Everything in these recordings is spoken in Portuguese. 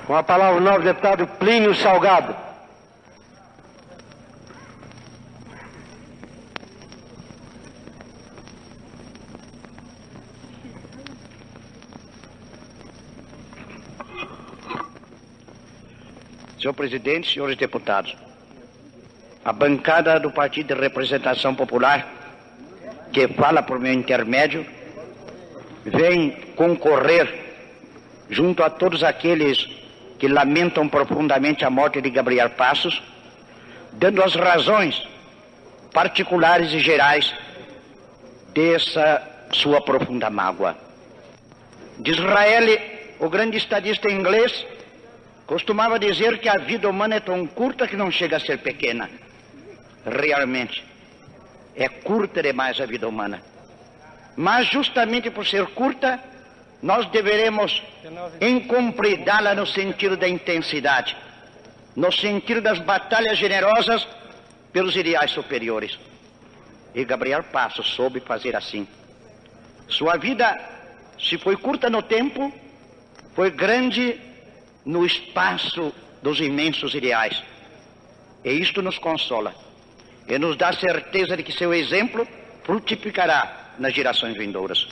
Com a palavra o nobre deputado Plínio Salgado. Senhor presidente, senhores deputados, a bancada do Partido de Representação Popular, que fala por meu intermédio, vem concorrer junto a todos aqueles que lamentam profundamente a morte de Gabriel Passos, dando as razões particulares e gerais dessa sua profunda mágoa. Disraeli, o grande estadista inglês, costumava dizer que a vida humana é tão curta que não chega a ser pequena. Realmente, é curta demais a vida humana. Mas justamente por ser curta, nós deveremos encompridá-la no sentido da intensidade, no sentido das batalhas generosas pelos ideais superiores. E Gabriel Passos soube fazer assim. Sua vida, se foi curta no tempo, foi grande no espaço dos imensos ideais. E isto nos consola e nos dá certeza de que seu exemplo frutificará nas gerações vindouras.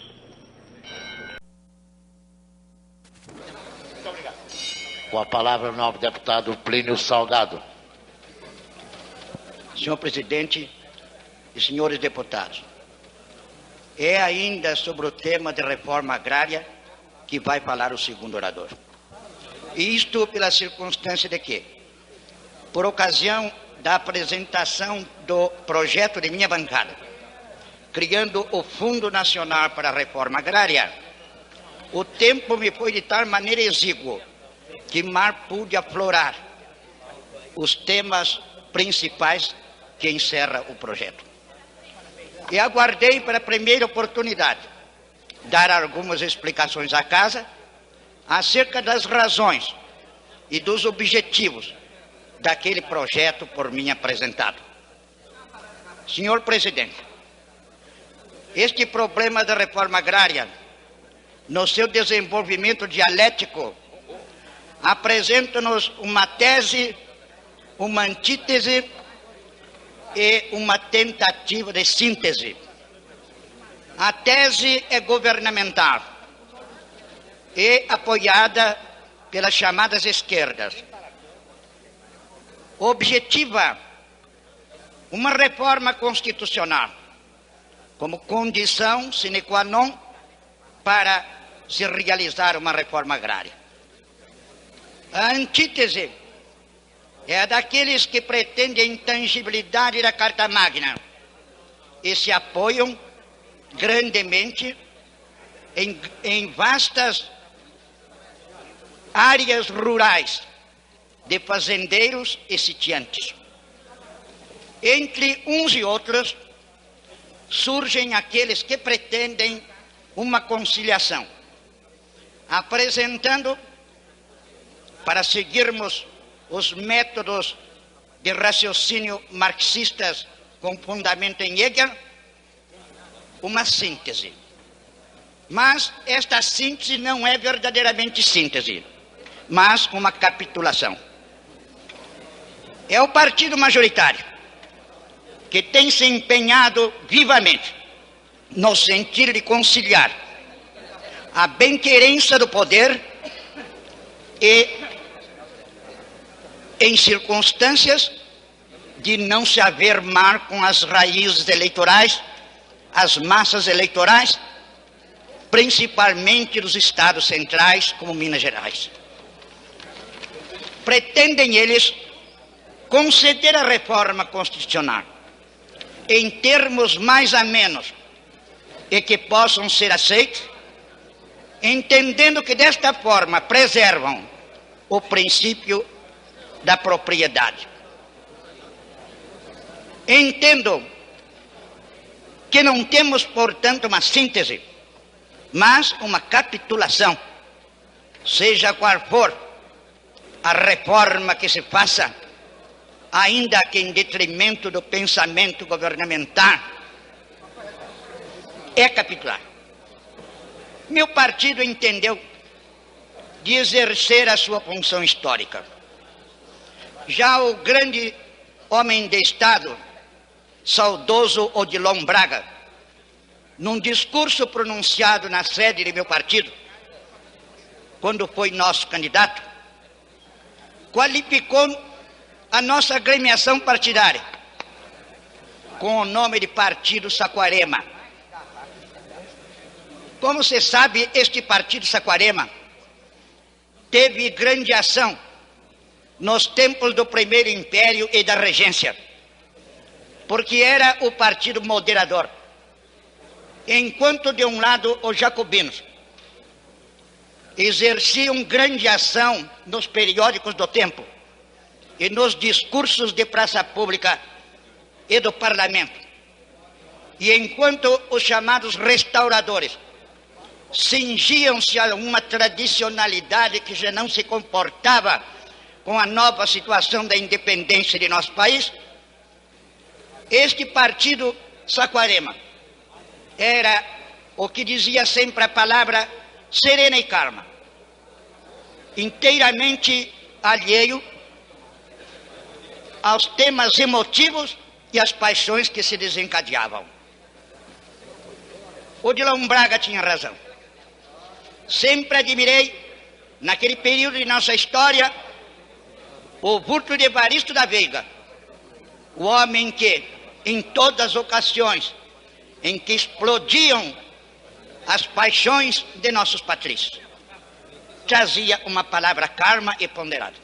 Com a palavra o nobre deputado Plínio Salgado. Senhor presidente e senhores deputados, é ainda sobre o tema de reforma agrária que vai falar o segundo orador. Isto pela circunstância de que, por ocasião da apresentação do projeto de minha bancada, criando o Fundo Nacional para a Reforma Agrária, o tempo me foi de tal maneira exíguo que mal pude aflorar os temas principais que encerra o projeto. E aguardei para a primeira oportunidade dar algumas explicações à casa acerca das razões e dos objetivos daquele projeto por mim apresentado. Senhor presidente, este problema da reforma agrária, no seu desenvolvimento dialético, apresenta-nos uma tese, uma antítese e uma tentativa de síntese. A tese é governamental e apoiada pelas chamadas esquerdas. Objetiva uma reforma constitucional como condição sine qua non para se realizar uma reforma agrária. A antítese é a daqueles que pretendem a intangibilidade da Carta Magna e se apoiam grandemente em vastas áreas rurais de fazendeiros e sitiantes. Entre uns e outros, surgem aqueles que pretendem uma conciliação, apresentando, para seguirmos os métodos de raciocínio marxistas com fundamento em Hegel, uma síntese. Mas esta síntese não é verdadeiramente síntese, mas uma capitulação. É o partido majoritário que tem se empenhado vivamente no sentido de conciliar a bem-querença do poder e em circunstâncias de não se haver mal com as raízes eleitorais, as massas eleitorais, principalmente dos estados centrais, como Minas Gerais. Pretendem eles conceder a reforma constitucional em termos mais amenos e que possam ser aceitos, entendendo que desta forma preservam o princípio da propriedade. Entendo que não temos, portanto, uma síntese, mas uma capitulação, seja qual for a reforma que se faça, ainda que em detrimento do pensamento governamental, é capitular. Meu partido entendeu de exercer a sua função histórica. Já o grande homem de Estado, saudoso Odilon Braga, num discurso pronunciado na sede de meu partido, quando foi nosso candidato, qualificou a nossa agremiação partidária com o nome de Partido Saquarema. Como se sabe, este Partido Saquarema teve grande ação nos tempos do Primeiro Império e da Regência, porque era o partido moderador. Enquanto, de um lado, os jacobinos exerciam grande ação nos periódicos do tempo e nos discursos de praça pública e do parlamento, e enquanto os chamados restauradores cingiam-se a uma tradicionalidade que já não se comportava com a nova situação da independência de nosso país, este Partido Saquarema era o que dizia sempre a palavra serena e calma, inteiramente alheio aos temas emotivos e às paixões que se desencadeavam. Odilon Braga tinha razão. Sempre admirei, naquele período de nossa história, o vulto de Evaristo da Veiga, o homem que, em todas as ocasiões em que explodiam as paixões de nossos patrícios, trazia uma palavra calma e ponderada.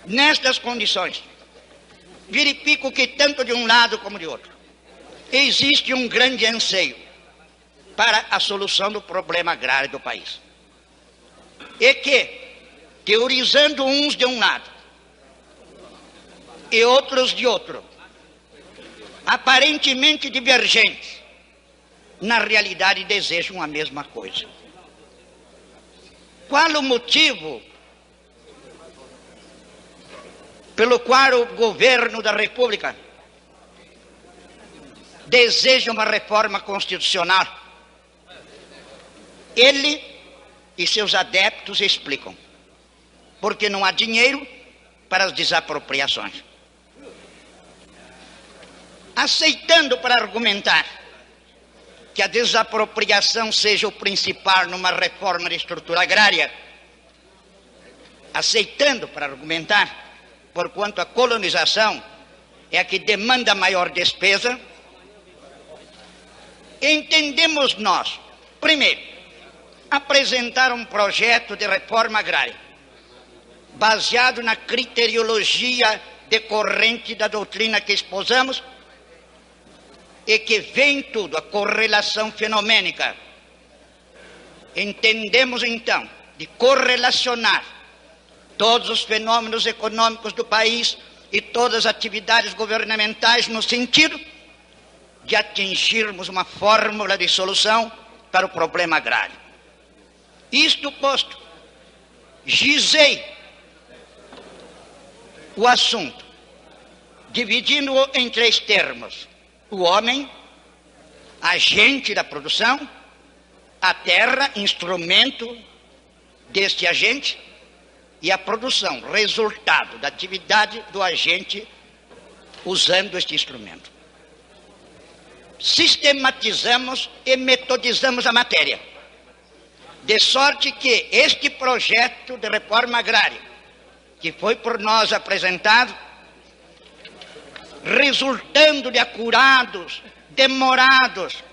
Nestas condições, verifico que tanto de um lado como de outro existe um grande anseio para a solução do problema agrário do país. E que, teorizando uns de um lado e outros de outro, aparentemente divergentes, na realidade desejam a mesma coisa. Qual o motivo pelo qual o governo da República deseja uma reforma constitucional? Ele e seus adeptos explicam: porque não há dinheiro para as desapropriações. Aceitando para argumentar que a desapropriação seja o principal numa reforma de estrutura agrária, aceitando para argumentar, porquanto a colonização é a que demanda maior despesa, entendemos nós, primeiro, apresentar um projeto de reforma agrária baseado na criteriologia decorrente da doutrina que exposamos e que vê em tudo a correlação fenomênica. Entendemos então de correlacionar todos os fenômenos econômicos do país e todas as atividades governamentais no sentido de atingirmos uma fórmula de solução para o problema agrário. Isto posto, gizei o assunto, dividindo-o em três termos: o homem, agente da produção; a terra, instrumento deste agente; e a produção, resultado da atividade do agente usando este instrumento. Sistematizamos e metodizamos a matéria, de sorte que este projeto de reforma agrária, que foi por nós apresentado, resultando de acurados, demorados,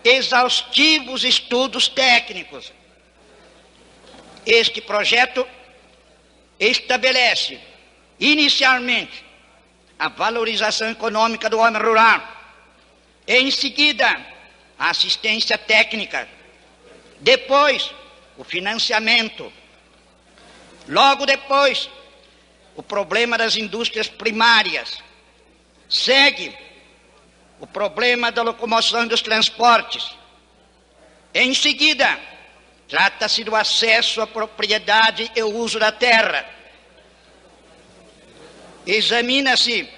exaustivos estudos técnicos, este projeto estabelece, inicialmente, a valorização econômica do homem rural, em seguida, a assistência técnica, depois, o financiamento, logo depois, o problema das indústrias primárias, segue o problema da locomoção e dos transportes. Em seguida, trata-se do acesso à propriedade e o uso da terra. Examina-se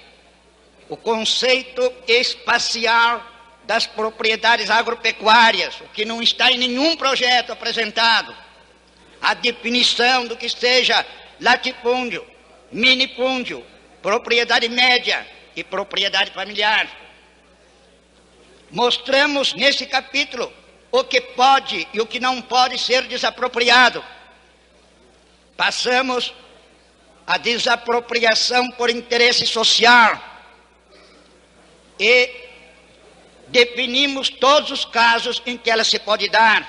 o conceito espacial das propriedades agropecuárias, o que não está em nenhum projeto apresentado. a definição do que seja latifúndio, minifúndio, propriedade média e propriedade familiar. Mostramos nesse capítulo o que pode e o que não pode ser desapropriado. Passamos a desapropriação por interesse social e definimos todos os casos em que ela se pode dar.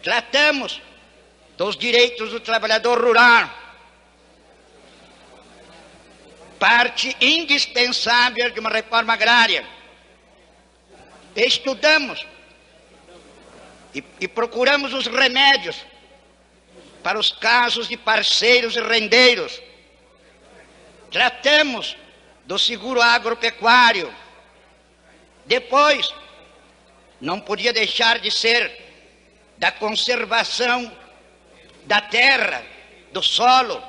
Tratamos dos direitos do trabalhador rural, parte indispensável de uma reforma agrária. Estudamos e procuramos os remédios para os casos de parceiros e rendeiros. Tratamos do seguro agropecuário. Depois, não podia deixar de ser da conservação da terra, do solo,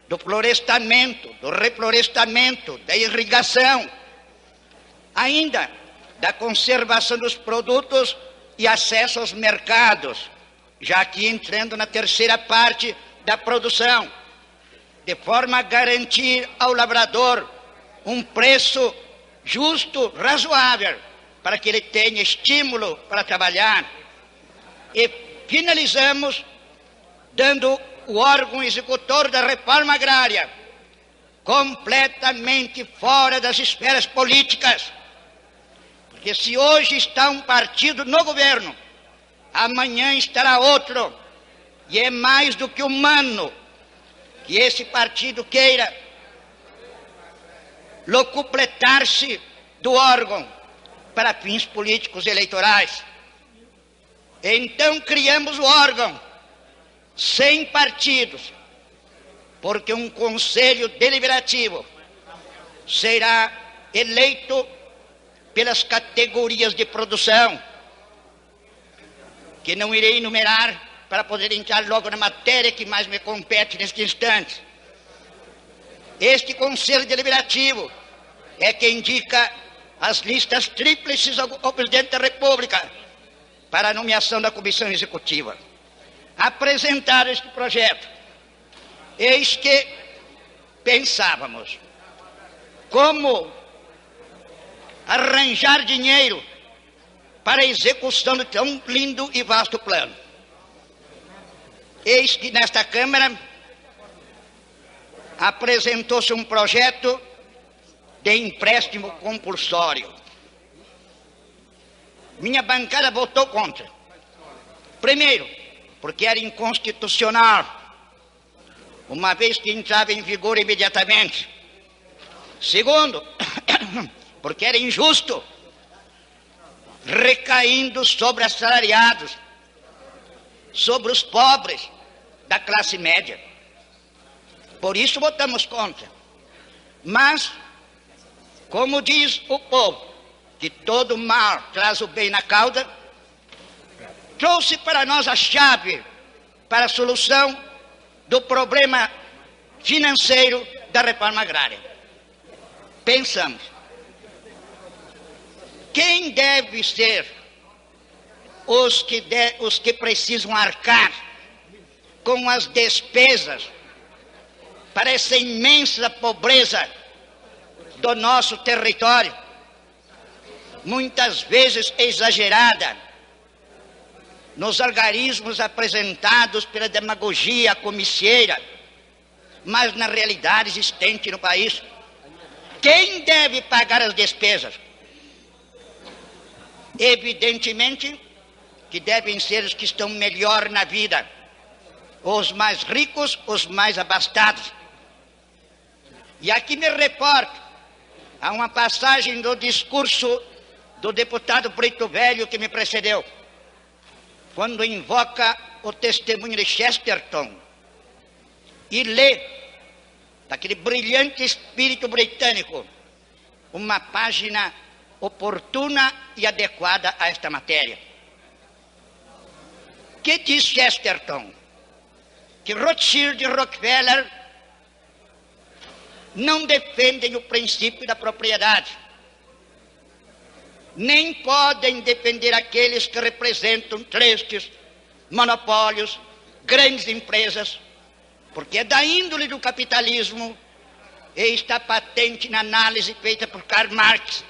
do florestamento, do reflorestamento, da irrigação, ainda da conservação dos produtos e acesso aos mercados, já aqui entrando na terceira parte da produção, de forma a garantir ao lavrador um preço justo, razoável, para que ele tenha estímulo para trabalhar. E finalizamos dando o órgão executor da reforma agrária completamente fora das esferas políticas. Porque se hoje está um partido no governo, amanhã estará outro. E é mais do que humano que esse partido queira locupletar-se do órgão para fins políticos eleitorais. Então criamos o órgão sem partidos, porque um conselho deliberativo será eleito pelas categorias de produção, que não irei enumerar para poder entrar logo na matéria que mais me compete neste instante. Este Conselho Deliberativo é que indica as listas tríplices ao Presidente da República para a nomeação da Comissão Executiva. Apresentar este projeto, eis que pensávamos como arranjar dinheiro para a execução de tão lindo e vasto plano. Eis que nesta Câmara apresentou-se um projeto de empréstimo compulsório. Minha bancada votou contra. Primeiro, porque era inconstitucional, uma vez que entrava em vigor imediatamente. Segundo, porque era injusto, recaindo sobre assalariados, sobre os pobres da classe média. Por isso votamos contra. Mas, como diz o povo, que todo mal traz o bem na cauda, trouxe para nós a chave para a solução do problema financeiro da reforma agrária. Pensamos, quem deve ser os que precisam arcar com as despesas para essa imensa pobreza do nosso território, muitas vezes exagerada, nos algarismos apresentados pela demagogia comicieira, mas na realidade existente no país. Quem deve pagar as despesas? Evidentemente que devem ser os que estão melhor na vida, os mais ricos, os mais abastados. E aqui me reporto a uma passagem do discurso do deputado Brito Velho que me precedeu, quando invoca o testemunho de Chesterton e lê, daquele brilhante espírito britânico, uma página oportuna e adequada a esta matéria. Que diz Chesterton? Que Rothschild e Rockefeller não defendem o princípio da propriedade, nem podem defender aqueles que representam tristes monopólios grandes empresas, porque é da índole do capitalismo, e está patente na análise feita por Karl Marx,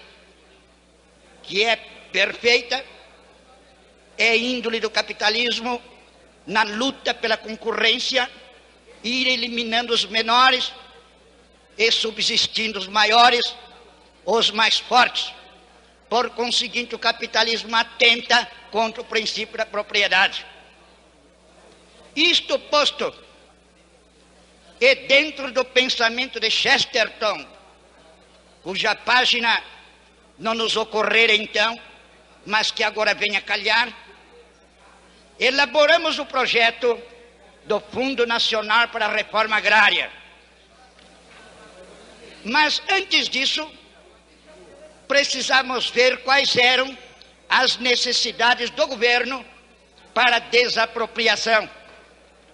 que é perfeita, é índole do capitalismo na luta pela concorrência, ir eliminando os menores e subsistindo os maiores, os mais fortes. Por conseguinte, o capitalismo atenta contra o princípio da propriedade. Isto posto, e dentro do pensamento de Chesterton, cuja página não nos ocorrera então, mas que agora vem a calhar, elaboramos o projeto do Fundo Nacional para a Reforma Agrária. Mas antes disso, precisamos ver quais eram as necessidades do governo para a desapropriação.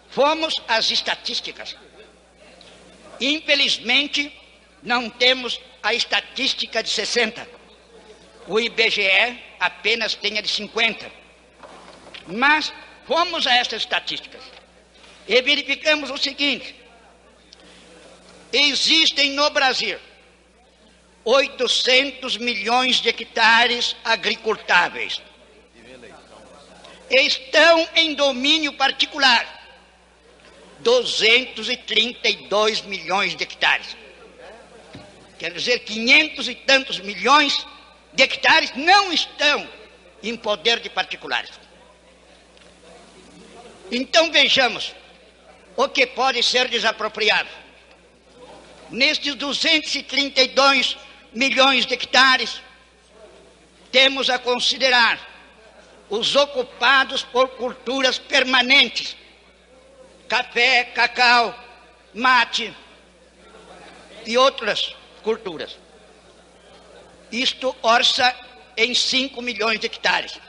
Fomos às estatísticas. Infelizmente, não temos a estatística de 60. O IBGE apenas tem a de 50. Mas fomos a essas estatísticas e verificamos o seguinte: existem no Brasil 800 milhões de hectares agricultáveis. Estão em domínio particular 232 milhões de hectares. Quer dizer, 500 e tantos milhões de hectares não estão em poder de particulares. Então vejamos o que pode ser desapropriado. Nestes 232 milhões de hectares, temos a considerar os ocupados por culturas permanentes: café, cacau, mate e outras culturas. Isto orça em 5 milhões de hectares.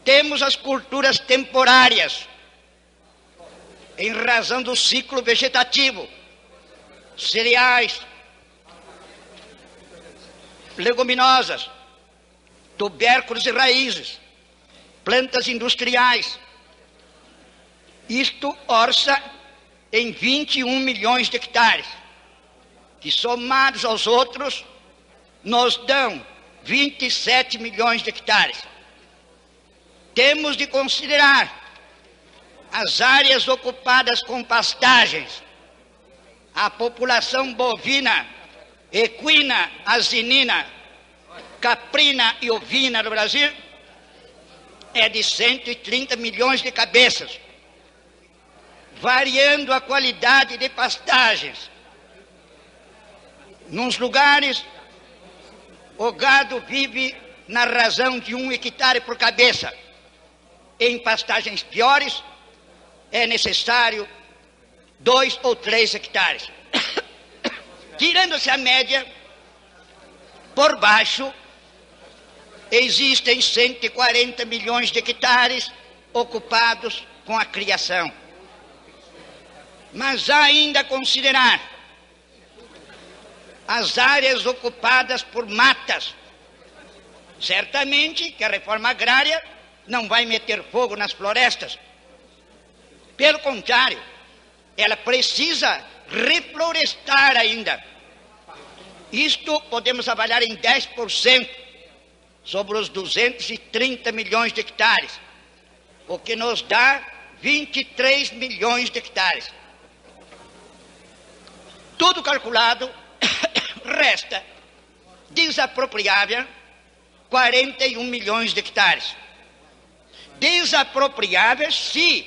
Temos as culturas temporárias, em razão do ciclo vegetativo: cereais, leguminosas, tubérculos e raízes, plantas industriais. Isto orça em 21 milhões de hectares, que somados aos outros nos dão 27 milhões de hectares. Temos de considerar as áreas ocupadas com pastagens. A população bovina, equina, asinina, caprina e ovina no Brasil é de 130 milhões de cabeças, variando a qualidade de pastagens. Nos lugares, o gado vive na razão de 1 hectare por cabeça. Em pastagens piores, é necessário 2 ou 3 hectares. Tirando-se a média, por baixo, existem 140 milhões de hectares ocupados com a criação. Mas há ainda a considerar as áreas ocupadas por matas. Certamente que a reforma agrária não vai meter fogo nas florestas. Pelo contrário, ela precisa reflorestar ainda. Isto podemos avaliar em 10% sobre os 230 milhões de hectares, o que nos dá 23 milhões de hectares. Tudo calculado, resta desapropriável 41 milhões de hectares. Desapropriáveis se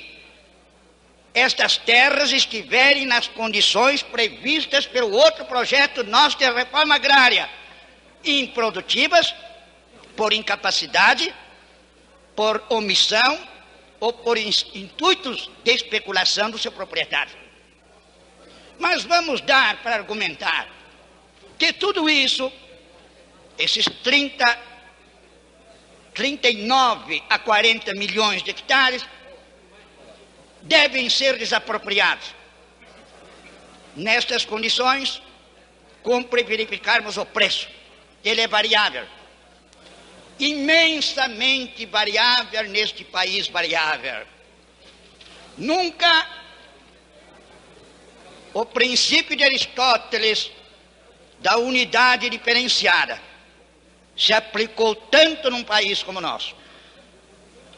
estas terras estiverem nas condições previstas pelo outro projeto nosso de reforma agrária: improdutivas, por incapacidade, por omissão ou por intuitos de especulação do seu proprietário. Mas vamos dar para argumentar que tudo isso, esses 39 a 40 milhões de hectares, devem ser desapropriados. Nestas condições, cumpre verificarmos o preço. Ele é variável, imensamente variável neste país variável. Nunca o princípio de Aristóteles da unidade diferenciada se aplicou tanto num país como o nosso.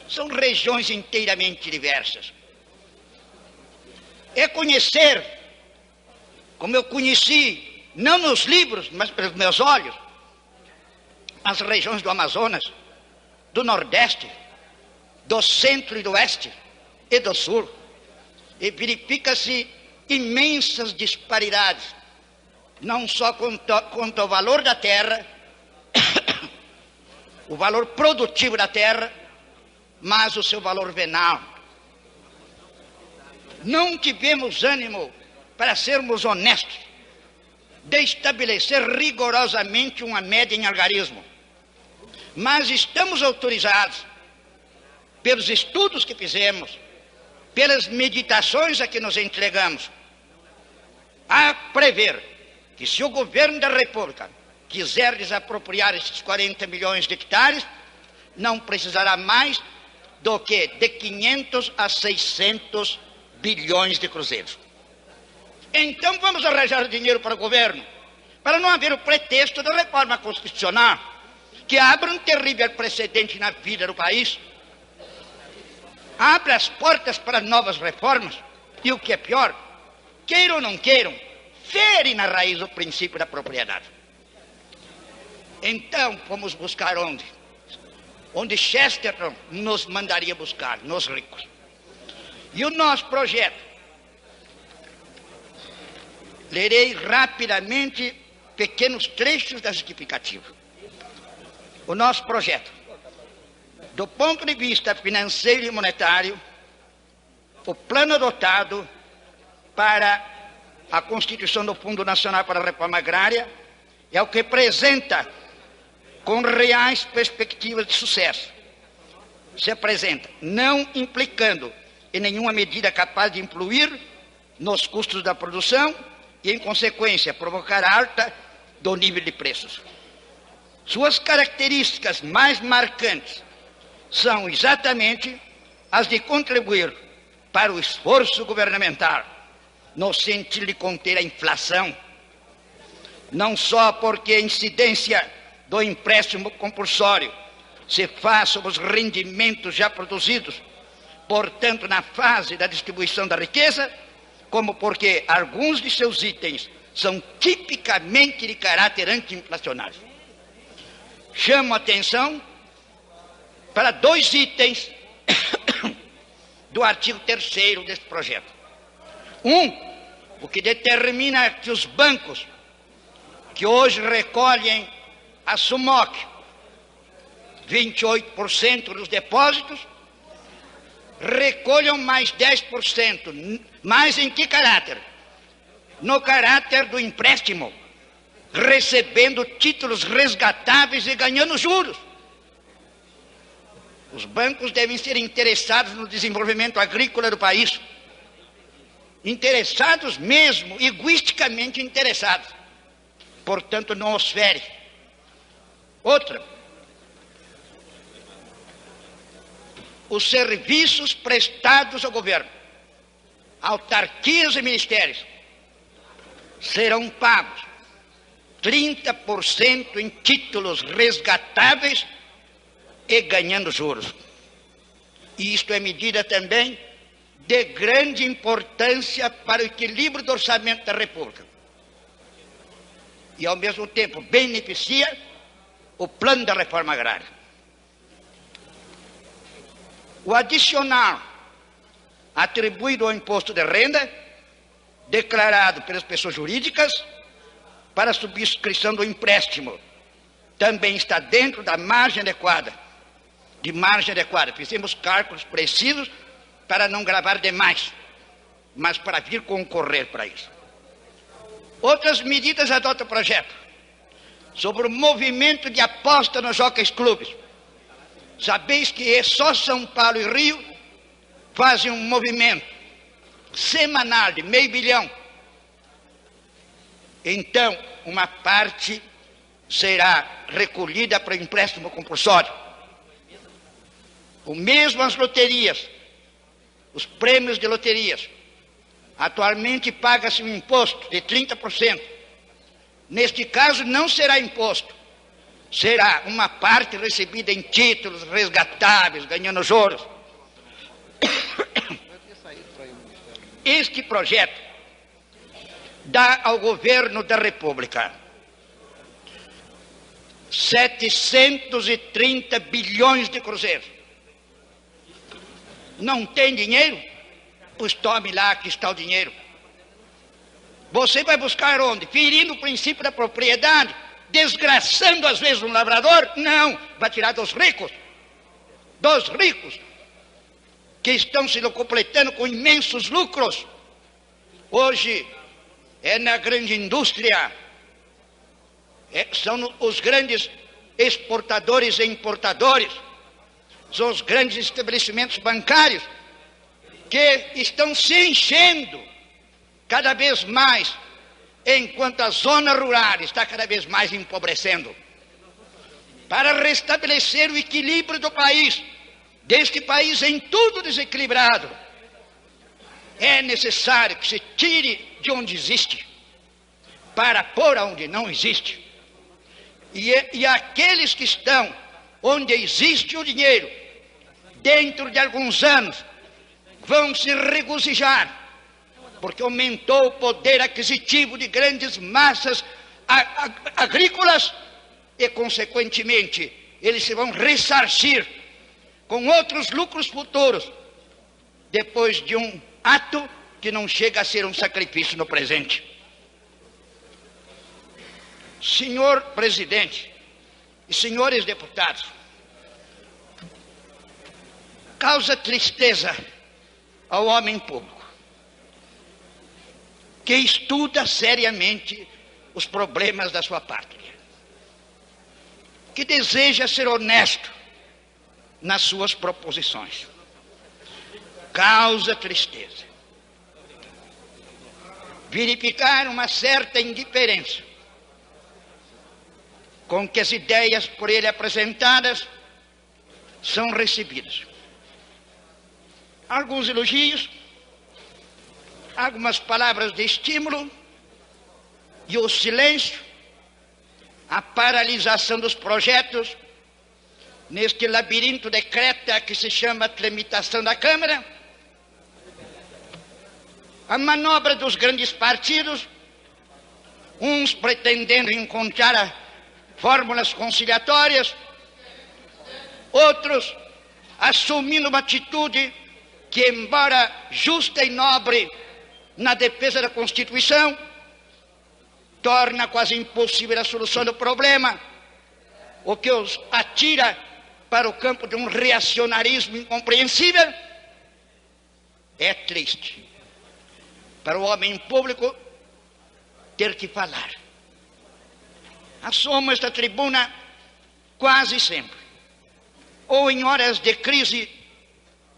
São regiões inteiramente diversas. É conhecer, como eu conheci, não nos livros, mas pelos meus olhos, as regiões do Amazonas, do Nordeste, do Centro e do Oeste e do Sul. E verifica-se imensas disparidades, não só quanto ao valor da terra, o valor produtivo da terra, mas o seu valor venal. Não tivemos ânimo, para sermos honestos, de estabelecer rigorosamente uma média em algarismo, mas estamos autorizados, pelos estudos que fizemos, pelas meditações a que nos entregamos, a prever que, se o governo da República quiser desapropriar esses 40 milhões de hectares, não precisará mais do que de 500 a 600 bilhões de cruzeiros. Então vamos arranjar dinheiro para o governo, para não haver o pretexto da reforma constitucional, que abre um terrível precedente na vida do país, abre as portas para novas reformas, e o que é pior, queiram ou não queiram, fere na raiz o princípio da propriedade. Então vamos buscar onde? Onde Chesterton nos mandaria buscar, nos ricos. E o nosso projeto, lerei rapidamente pequenos trechos da justificativa. O nosso projeto, do ponto de vista financeiro e monetário, o plano adotado para a constituição do Fundo Nacional para a Reforma Agrária é o que apresenta com reais perspectivas de sucesso. Se apresenta não implicando em nenhuma medida capaz de influir nos custos da produção e, em consequência, provocar alta do nível de preços. Suas características mais marcantes são exatamente as de contribuir para o esforço governamental no sentido de conter a inflação, não só porque a incidência do empréstimo compulsório se faz sobre os rendimentos já produzidos, portanto, na fase da distribuição da riqueza, como porque alguns de seus itens são tipicamente de caráter anti-inflacionário. Chamo a atenção para dois itens do artigo 3º deste projeto. O que determina que os bancos que hoje recolhem a SUMOC, 28% dos depósitos, recolham mais 10%. Mas em que caráter? No caráter do empréstimo, recebendo títulos resgatáveis e ganhando juros. Os bancos devem ser interessados no desenvolvimento agrícola do país. Interessados mesmo, egoisticamente interessados. Portanto, não os fere. Outra, os serviços prestados ao governo, autarquias e ministérios, serão pagos 30% em títulos resgatáveis e ganhando juros. E isto é medida também de grande importância para o equilíbrio do orçamento da República. E, ao mesmo tempo, beneficia o plano da reforma agrária. O adicional atribuído ao imposto de renda, declarado pelas pessoas jurídicas, para a subscrição do empréstimo, também está dentro da margem adequada. De margem adequada. Fizemos cálculos precisos para não gravar demais, mas para vir concorrer para isso. Outras medidas adota o projeto sobre o movimento de aposta nos jockeys clubes. Sabeis que só São Paulo e Rio fazem um movimento semanal de $500 milhão. Então, uma parte será recolhida para empréstimo compulsório. O mesmo as loterias. os prêmios de loterias. Atualmente paga-se um imposto de 30%. Neste caso não será imposto, será uma parte recebida em títulos resgatáveis, ganhando juros. Este projeto dá ao governo da República 730 bilhões de cruzeiros. Não tem dinheiro? Pois tome lá que está o dinheiro. Você vai buscar onde? Ferindo o princípio da propriedade? Desgraçando às vezes um lavrador? Não, vai tirar dos ricos. Dos ricos, que estão se completando com imensos lucros. Hoje é na grande indústria, são os grandes exportadores e importadores, são os grandes estabelecimentos bancários que estão se enchendo cada vez mais, enquanto a zona rural está cada vez mais empobrecendo. Para restabelecer o equilíbrio do país, deste país em tudo desequilibrado, é necessário que se tire de onde existe, para pôr onde não existe. E aqueles que estão onde existe o dinheiro, dentro de alguns anos, vão se regozijar, porque aumentou o poder aquisitivo de grandes massas agrícolas e, consequentemente, eles se vão ressarcir com outros lucros futuros, depois de um ato que não chega a ser um sacrifício no presente. Senhor presidente e senhores deputados, causa tristeza ao homem público que estuda seriamente os problemas da sua pátria, que deseja ser honesto nas suas proposições. Causa tristeza verificar uma certa indiferença com que as ideias por ele apresentadas são recebidas. Alguns elogios, algumas palavras de estímulo e o silêncio, a paralisação dos projetos neste labirinto de creta que se chama tramitação da Câmara, a manobra dos grandes partidos, uns pretendendo encontrar fórmulas conciliatórias, outros assumindo uma atitude que, embora justa e nobre na defesa da Constituição, torna quase impossível a solução do problema, o que os atira para o campo de um reacionarismo incompreensível. É triste para o homem público ter que falar. Assumo esta tribuna quase sempre, ou em horas de crise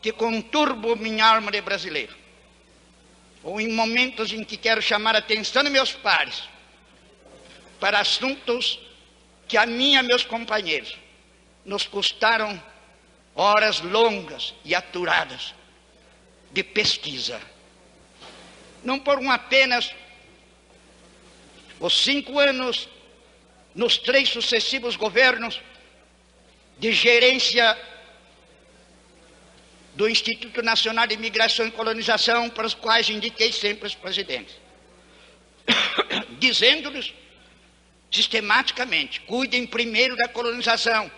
que conturbam minha alma de brasileiro, ou em momentos em que quero chamar a atenção de meus pares para assuntos que a mim e a meus companheiros nos custaram horas longas e aturadas de pesquisa. Não foram apenas os 5 anos nos 3 sucessivos governos de gerência do Instituto Nacional de Imigração e Colonização, para os quais indiquei sempre os presidentes, dizendo-lhes sistematicamente: cuidem primeiro da colonização,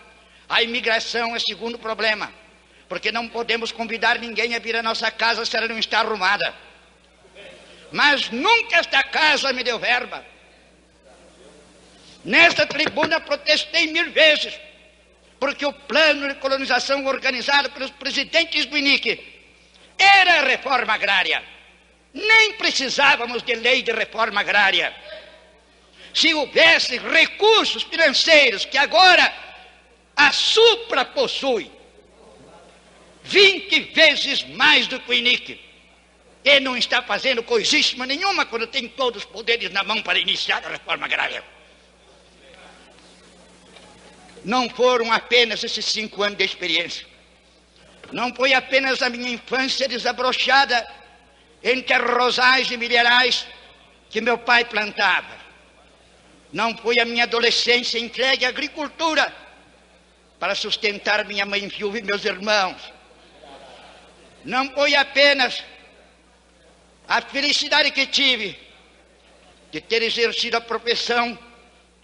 a imigração é segundo problema, porque não podemos convidar ninguém a vir à nossa casa se ela não está arrumada. Mas nunca esta casa me deu verba. Nesta tribuna protestei 1000 vezes, porque o plano de colonização organizado pelos presidentes do INIC era a reforma agrária. Nem precisávamos de lei de reforma agrária. Se houvesse recursos financeiros que agora a Supra possui, 20 vezes mais do que o INIC, e não está fazendo coisíssima nenhuma quando tem todos os poderes na mão para iniciar a reforma agrária. Não foram apenas esses 5 anos de experiência. Não foi apenas a minha infância desabrochada entre rosais e milharais que meu pai plantava. Não foi a minha adolescência entregue à agricultura para sustentar minha mãe viúva e meus irmãos. Não foi apenas a felicidade que tive de ter exercido a profissão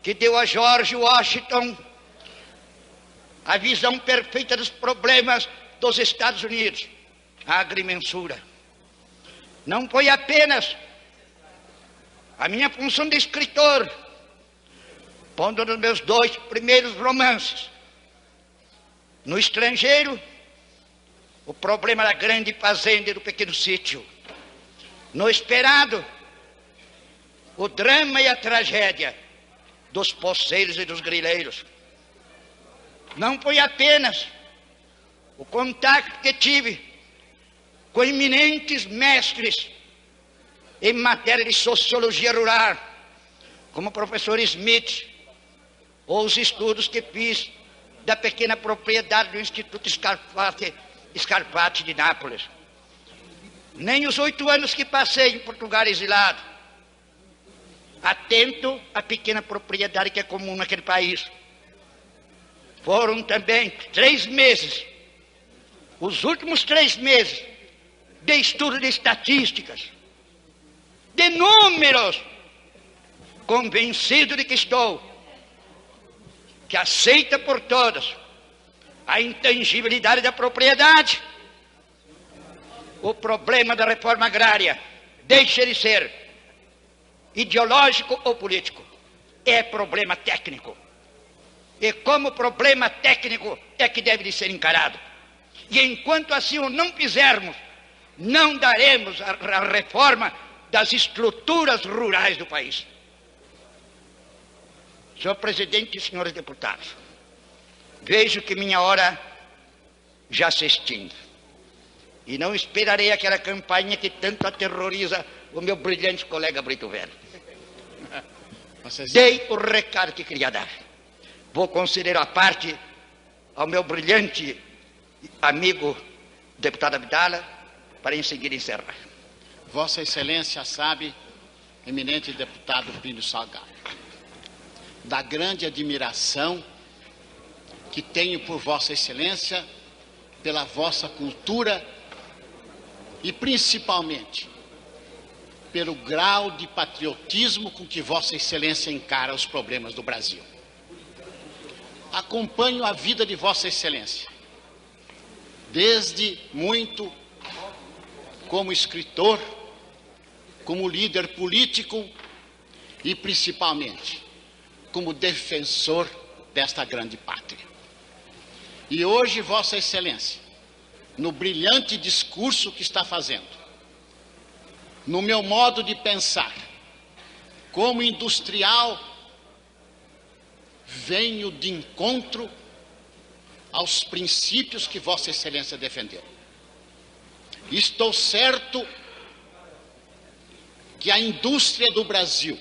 que deu a George Washington a visão perfeita dos problemas dos Estados Unidos, a agrimensura. Não foi apenas a minha função de escritor, pondo nos meus 2 primeiros romances, no estrangeiro, o problema da grande fazenda e do pequeno sítio. No esperado, o drama e a tragédia dos poceiros e dos grileiros. Não foi apenas o contato que tive com eminentes mestres em matéria de sociologia rural, como o professor Smith, ou os estudos que fiz da pequena propriedade do Instituto Scarpati de Nápoles. Nem os 8 anos que passei em Portugal exilado, atento à pequena propriedade que é comum naquele país. Foram também 3 meses, os últimos 3 meses, de estudo de estatísticas, de números, convencido de que estou, que aceita por todos a intangibilidade da propriedade. O problema da reforma agrária deixa de ser ideológico ou político, é problema técnico. E como problema técnico é que deve de ser encarado. E enquanto assim o não fizermos, não daremos a reforma das estruturas rurais do país. Senhor presidente e senhores deputados, vejo que minha hora já se extingue. E não esperarei aquela campanha que tanto aterroriza o meu brilhante colega Brito Velho. Dei o recado que queria dar. Vou conceder a parte ao meu brilhante amigo deputado Abdala, para em seguida encerrar. Vossa Excelência sabe, eminente deputado Plínio Salgado, da grande admiração que tenho por Vossa Excelência, pela vossa cultura e principalmente pelo grau de patriotismo com que Vossa Excelência encara os problemas do Brasil. Acompanho a vida de Vossa Excelência desde muito como escritor, como líder político e principalmente como defensor desta grande pátria. E hoje Vossa Excelência, no brilhante discurso que está fazendo, no meu modo de pensar, como industrial, venho de encontro aos princípios que Vossa Excelência defendeu. Estou certo que a indústria do Brasil,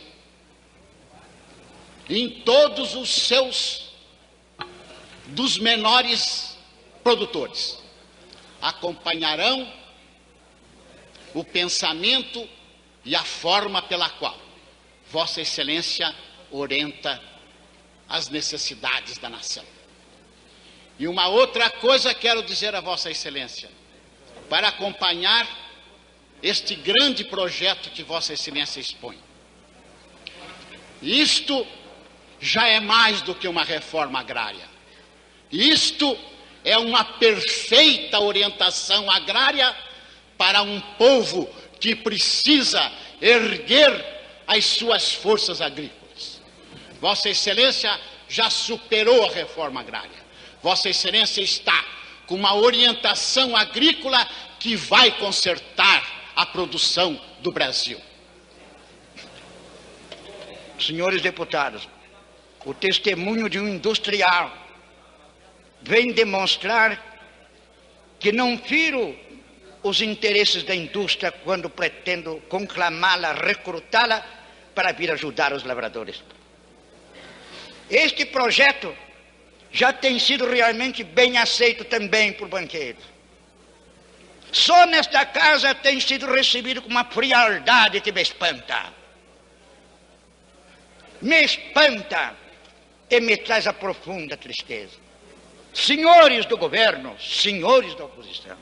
em todos os seus, dos menores produtores, acompanharão o pensamento e a forma pela qual Vossa Excelência orienta as necessidades da nação. E uma outra coisa quero dizer a Vossa Excelência, para acompanhar este grande projeto que Vossa Excelência expõe. Isto já é mais do que uma reforma agrária. Isto é uma perfeita orientação agrária para um povo que precisa erguer as suas forças agrícolas. Vossa Excelência já superou a reforma agrária. Vossa Excelência está com uma orientação agrícola que vai consertar a produção do Brasil. Senhores deputados, o testemunho de um industrial vem demonstrar que não firo os interesses da indústria quando pretendo conclamá-la, recrutá-la para vir ajudar os lavradores. Este projeto já tem sido realmente bem aceito também por banqueiros. Só nesta casa tem sido recebido com uma frialdade que me espanta. Me espanta e me traz a profunda tristeza. Senhores do governo, senhores da oposição,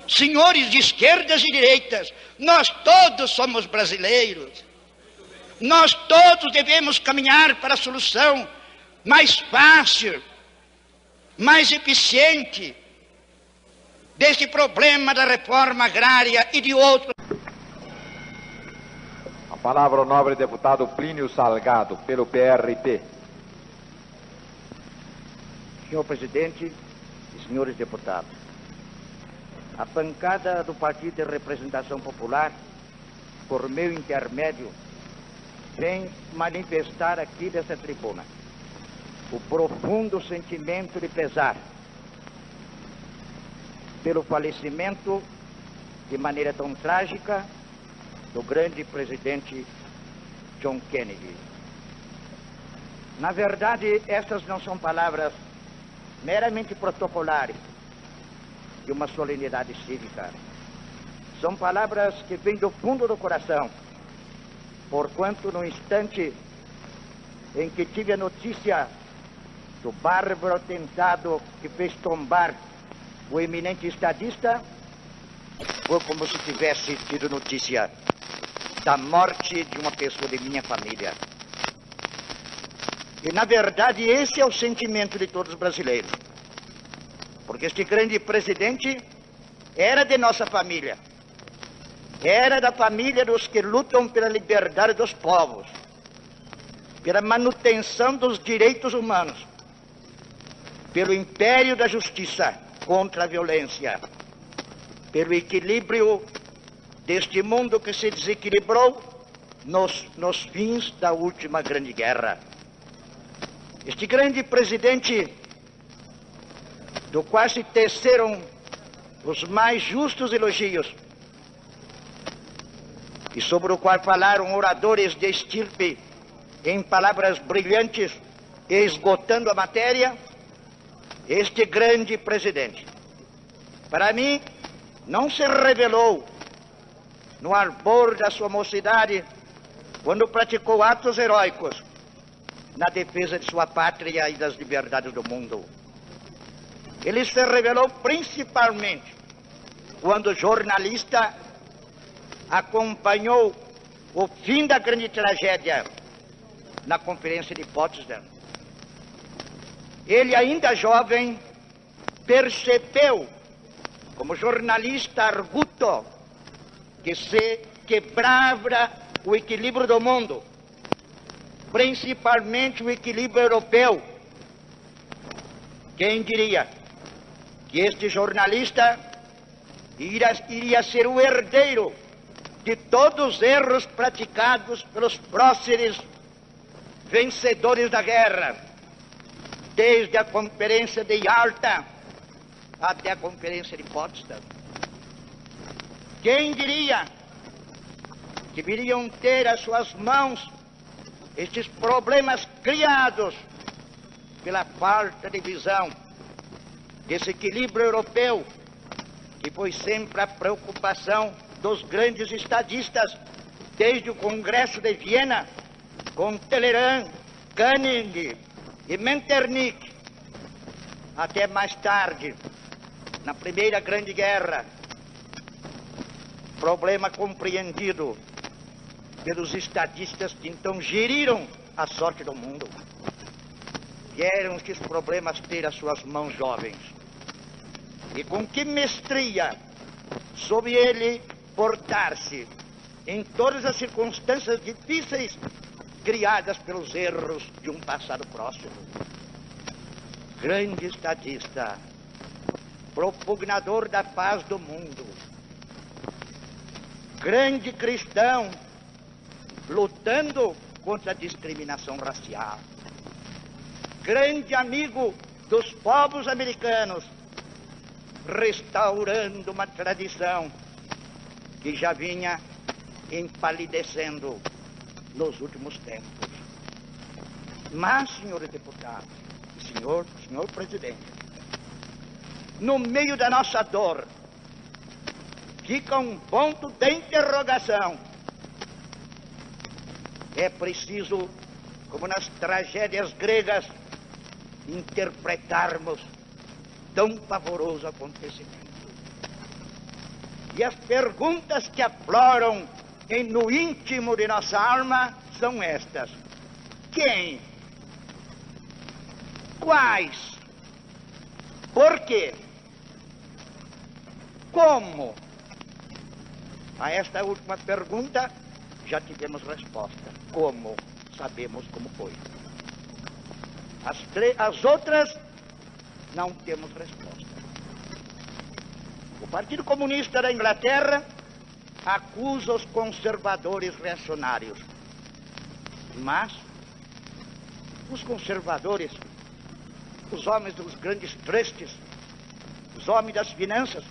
senhores de esquerdas e direitas, nós todos somos brasileiros. Nós todos devemos caminhar para a solução mais fácil, mais eficiente deste problema da reforma agrária e de outros. A palavra ao nobre deputado Plínio Salgado, pelo PRP. Senhor presidente e senhores deputados, a bancada do Partido de Representação Popular, por meu intermédio, vem manifestar aqui dessa tribuna o profundo sentimento de pesar pelo falecimento de maneira tão trágica do grande presidente John Kennedy. Na verdade, estas não são palavras meramente protocolares de uma solenidade cívica. São palavras que vêm do fundo do coração, porquanto no instante em que tive a notícia do bárbaro atentado que fez tombar o eminente estadista, foi como se tivesse tido notícia da morte de uma pessoa de minha família. E, na verdade, esse é o sentimento de todos os brasileiros. Porque este grande presidente era de nossa família. Era da família dos que lutam pela liberdade dos povos, pela manutenção dos direitos humanos, pelo império da justiça contra a violência, pelo equilíbrio deste mundo que se desequilibrou nos fins da última grande guerra. Este grande presidente, do qual se teceram os mais justos elogios, e sobre o qual falaram oradores de estirpe em palavras brilhantes, esgotando a matéria, este grande presidente, para mim, não se revelou no ardor da sua mocidade, quando praticou atos heróicos na defesa de sua pátria e das liberdades do mundo. Ele se revelou principalmente quando jornalista acompanhou o fim da grande tragédia na Conferência de Potsdam. Ele, ainda jovem, percebeu, como jornalista arguto, que se quebrava o equilíbrio do mundo, principalmente o equilíbrio europeu. Quem diria que este jornalista iria ser o herdeiro de todos os erros praticados pelos próceres vencedores da guerra, desde a Conferência de Yalta até a Conferência de Potsdam. Quem diria que viriam ter às suas mãos estes problemas criados pela falta de visão desse equilíbrio europeu, que foi sempre a preocupação dos grandes estadistas, desde o Congresso de Viena, com Talleyrand, Canning e Metternich, até mais tarde, na Primeira Grande Guerra, problema compreendido pelos estadistas que então geriram a sorte do mundo. Vieram estes problemas ter as suas mãos jovens, e com que mestria soube ele portar-se em todas as circunstâncias difíceis criadas pelos erros de um passado próximo. Grande estadista, propugnador da paz do mundo, grande cristão, lutando contra a discriminação racial, grande amigo dos povos americanos, restaurando uma tradição que já vinha empalidecendo nos últimos tempos. Mas, senhores deputados, senhor presidente, no meio da nossa dor, fica um ponto de interrogação. É preciso, como nas tragédias gregas, interpretarmos tão pavoroso acontecimento. E as perguntas que afloram no íntimo de nossa alma são estas: quem? Quais? Por quê? Como? A esta última pergunta já tivemos resposta. Como? Sabemos como foi. As outras não temos resposta. O Partido Comunista da Inglaterra acusa os conservadores reacionários. Mas os conservadores, os homens dos grandes trustes, os homens das finanças,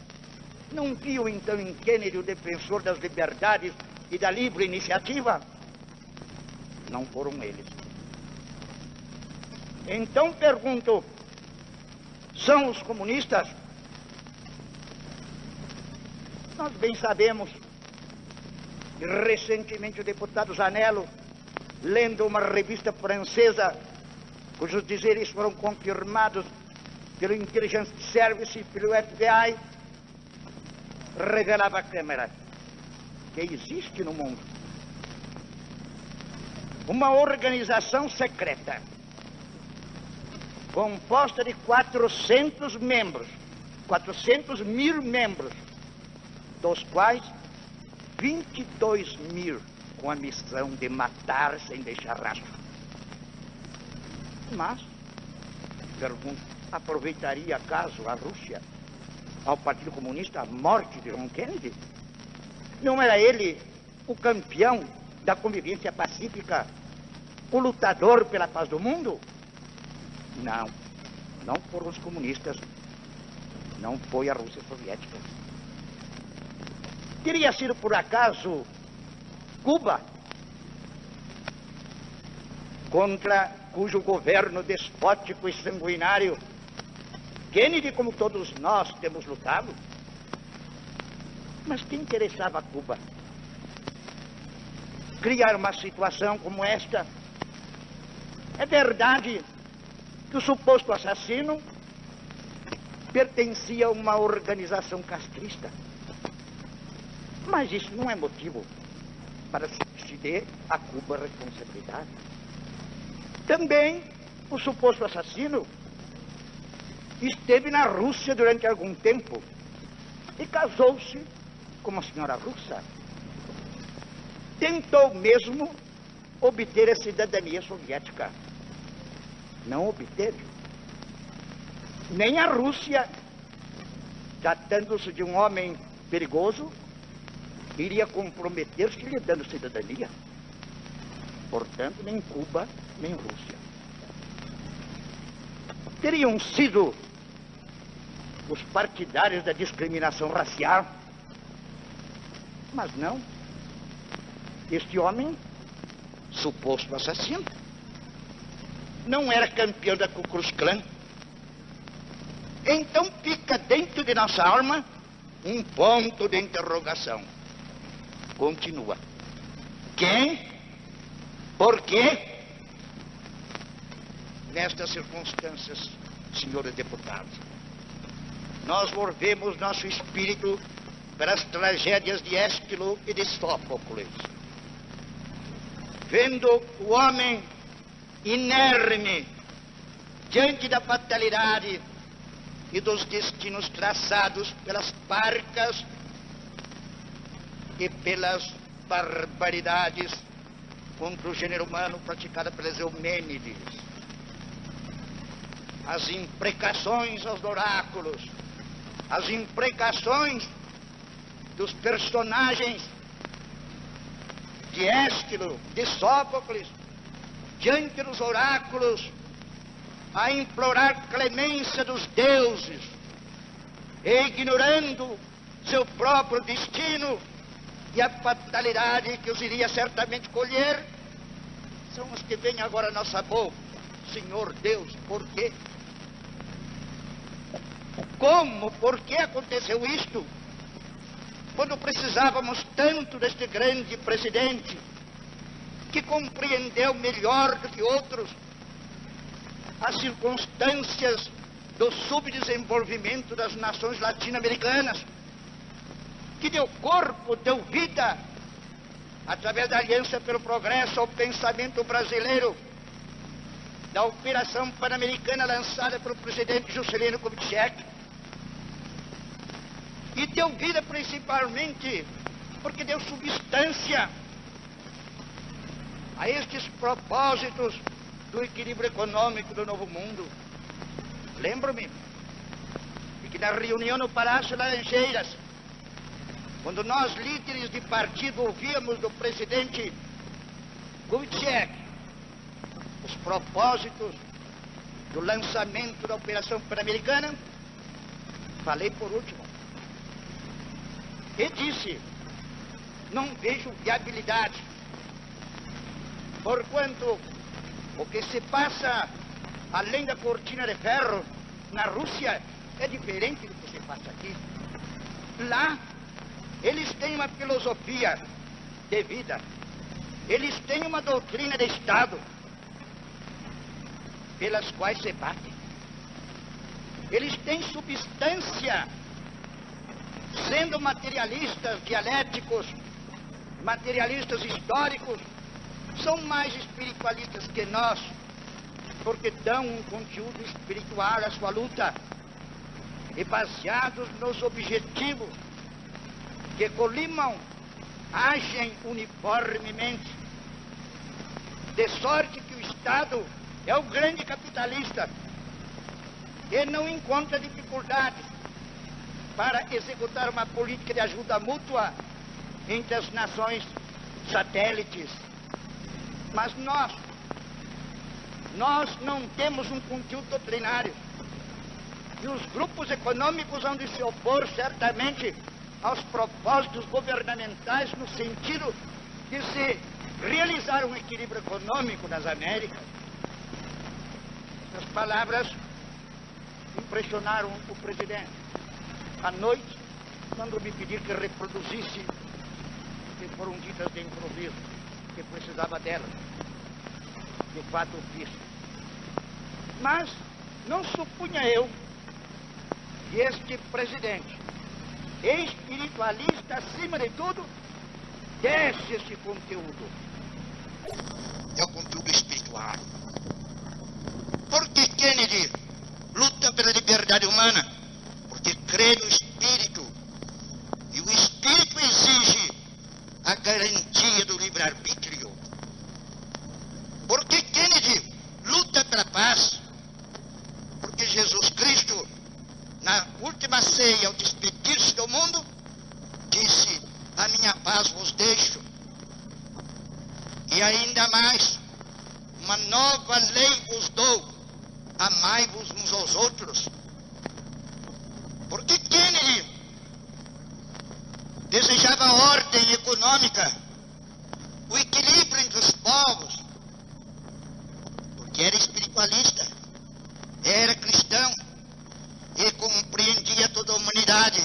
não viam então em Kennedy o defensor das liberdades e da livre iniciativa? Não foram eles. Então pergunto, são os comunistas? Nós bem sabemos, e recentemente o deputado Zanello, lendo uma revista francesa, cujos dizeres foram confirmados pelo Intelligence Service e pelo FBI, revelava à Câmara que existe no mundo uma organização secreta composta de 400 membros, 400 mil membros, dos quais 22 mil com a missão de matar sem deixar rastro. Mas, pergunto, aproveitaria acaso a Rússia, ao Partido Comunista, a morte de John Kennedy? Não era ele o campeão da convivência pacífica, o lutador pela paz do mundo? Não, não foram os comunistas, não foi a Rússia soviética. Teria sido por acaso Cuba, contra cujo governo despótico e sanguinário Kennedy, como todos nós, temos lutado? Mas que interessava a Cuba criar uma situação como esta? É verdade que o suposto assassino pertencia a uma organização castrista, mas isso não é motivo para se dê a Cuba responsabilidade. Também o suposto assassino esteve na Rússia durante algum tempo e casou-se com uma senhora russa. Tentou mesmo obter a cidadania soviética. Não obteve. Nem a Rússia, tratando-se de um homem perigoso, iria comprometer-se lhe dando cidadania. Portanto, nem Cuba, nem Rússia. Teriam sido os partidários da discriminação racial. Mas não. Este homem, suposto assassino, não era campeão da Ku Klux Klan. Então fica dentro de nossa alma um ponto de interrogação. Continua. Quem? Por quê? Nestas circunstâncias, senhores deputados, nós volvemos nosso espírito para as tragédias de Ésquilo e de Sófocles. Vendo o homem inerme diante da fatalidade e dos destinos traçados pelas parcas e pelas barbaridades contra o gênero humano praticada pelas Eumênides, as imprecações aos oráculos, as imprecações dos personagens de Ésquilo, de Sófocles, diante dos oráculos, a implorar clemência dos deuses, e ignorando seu próprio destino e a fatalidade que os iria certamente colher, são os que vêm agora à nossa boca. Senhor Deus, por quê? Como? Por que aconteceu isto? quando precisávamos tanto deste grande presidente, que compreendeu melhor do que outros as circunstâncias do subdesenvolvimento das nações latino-americanas, que deu corpo, deu vida, através da Aliança pelo Progresso, ao pensamento brasileiro, da Operação Pan-Americana lançada pelo presidente Juscelino Kubitschek, e deu vida principalmente porque deu substância a estes propósitos do equilíbrio econômico do Novo Mundo. Lembro-me de que na reunião no Palácio Laranjeiras, quando nós, líderes de partido, ouvíamos do presidente Kubitschek os propósitos do lançamento da Operação Pan-Americana, falei por último e disse: não vejo viabilidade, porquanto o que se passa além da cortina de ferro na Rússia é diferente do que se passa aqui. Lá eles têm uma filosofia de vida, eles têm uma doutrina de Estado pelas quais se batem. Eles têm substância, sendo materialistas dialéticos, materialistas históricos, são mais espiritualistas que nós, porque dão um conteúdo espiritual à sua luta, e baseados nos objetivos que colimam, agem uniformemente, de sorte que o Estado é o grande capitalista e não encontra dificuldades para executar uma política de ajuda mútua entre as nações satélites. Mas nós não temos um conteúdo doutrinário, e os grupos econômicos hão de se opor certamente aos propósitos governamentais no sentido de se realizar um equilíbrio econômico nas Américas. As palavras impressionaram o presidente. À noite, quando me pedir que reproduzisse, que foram ditas de improviso, que precisava delas, de fato o fiz. Mas não supunha eu que este presidente, espiritualista acima de tudo, desse esse conteúdo. É o conteúdo espiritual. Porque Kennedy luta pela liberdade humana, porque crê no espírito, e o espírito exige a garantia do livre-arbítrio. Porque Kennedy luta pela paz, porque Jesus Cristo, na última ceia, ao despedir-se do mundo, disse: a minha paz vos deixo. E ainda mais, uma nova lei vos dou: amai-vos uns aos outros. Porque Kennedy desejava a ordem econômica, o equilíbrio entre os povos, porque era espiritualista, era cristão e compreendia toda a humanidade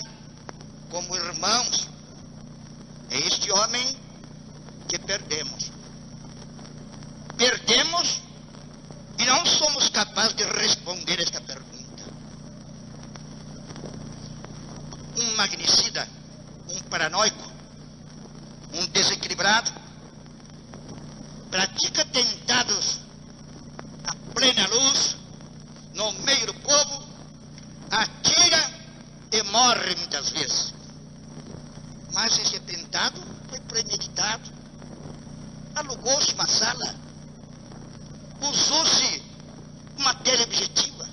como irmãos. É este homem que perdemos. Perdemos e não somos capazes de responder esta pergunta. Um magnicida, um paranoico, um desequilibrado, pratica atentados à plena luz, no meio do povo, atira e morre muitas vezes. Mas esse atentado foi premeditado. Alugou-se uma sala, usou-se uma teleobjetiva.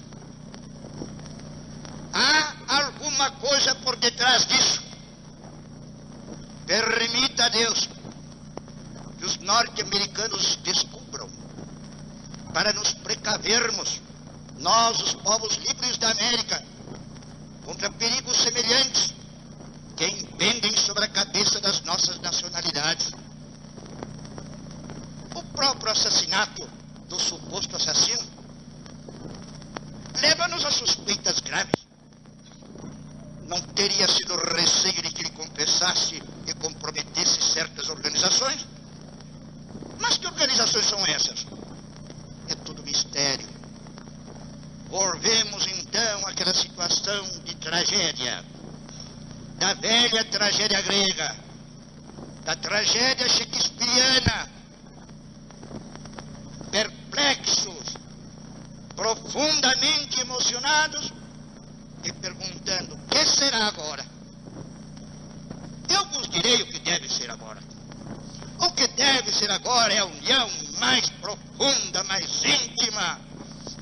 Há alguma coisa por detrás disso. Permita a Deus que os norte-americanos descubram, para nos precavermos, nós, os povos livres da América, contra perigos semelhantes que impendem sobre a cabeça das nossas nacionalidades. O próprio assassinato do suposto assassino leva-nos a suspeitas graves. Não teria sido receio de que ele atravessasse e comprometesse certas organizações. Mas que organizações são essas? É tudo mistério. Volvemos então àquela situação de tragédia, da velha tragédia grega, da tragédia shakespeariana, perplexos, profundamente emocionados e perguntando: o que será agora? Eu vos direi o que deve ser agora. O que deve ser agora é a união mais profunda, mais íntima,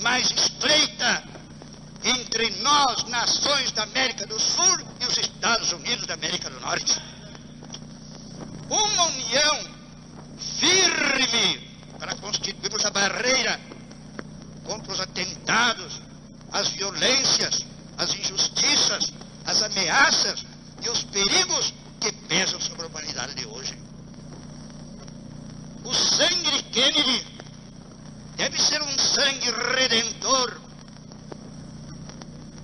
mais estreita entre nós, nações da América do Sul, e os Estados Unidos da América do Norte. Uma união firme para constituirmos a barreira contra os atentados, as violências, as injustiças, as ameaças e os perigos que pesam sobre a humanidade de hoje. O sangue de Kennedy deve ser um sangue redentor,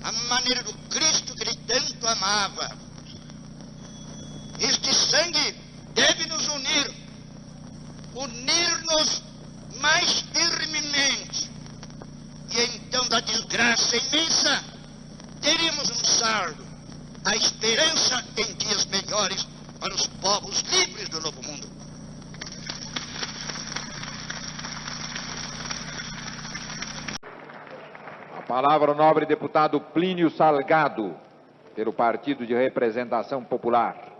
a maneira do Cristo que ele tanto amava. Este sangue deve nos unir-nos mais firmemente, e então da desgraça imensa teríamos um saldo, a esperança em dias melhores para os povos livres do Novo Mundo. A palavra ao nobre deputado Plínio Salgado, pelo Partido de Representação Popular.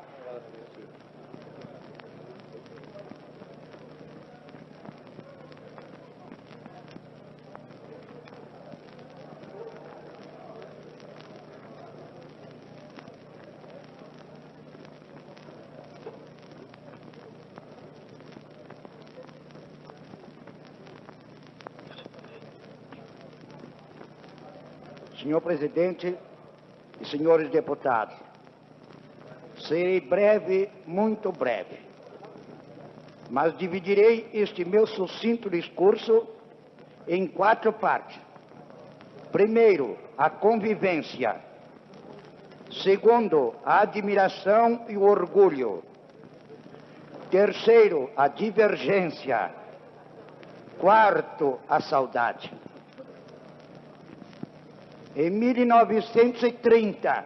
Senhor presidente e senhores deputados, serei breve, muito breve, mas dividirei este meu sucinto discurso em 4 partes. Primeiro, a convivência. Segundo, a admiração e o orgulho. Terceiro, a divergência. Quarto, a saudade. Em 1930,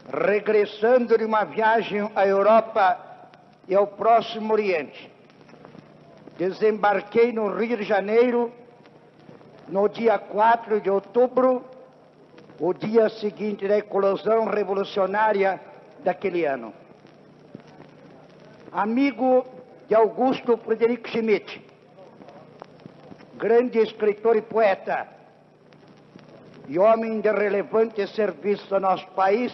regressando de uma viagem à Europa e ao Próximo Oriente, desembarquei no Rio de Janeiro no dia 4 de outubro, o dia seguinte da eclosão revolucionária daquele ano. Amigo de Augusto Frederico Schmidt, grande escritor e poeta, e homem de relevante serviço ao nosso país,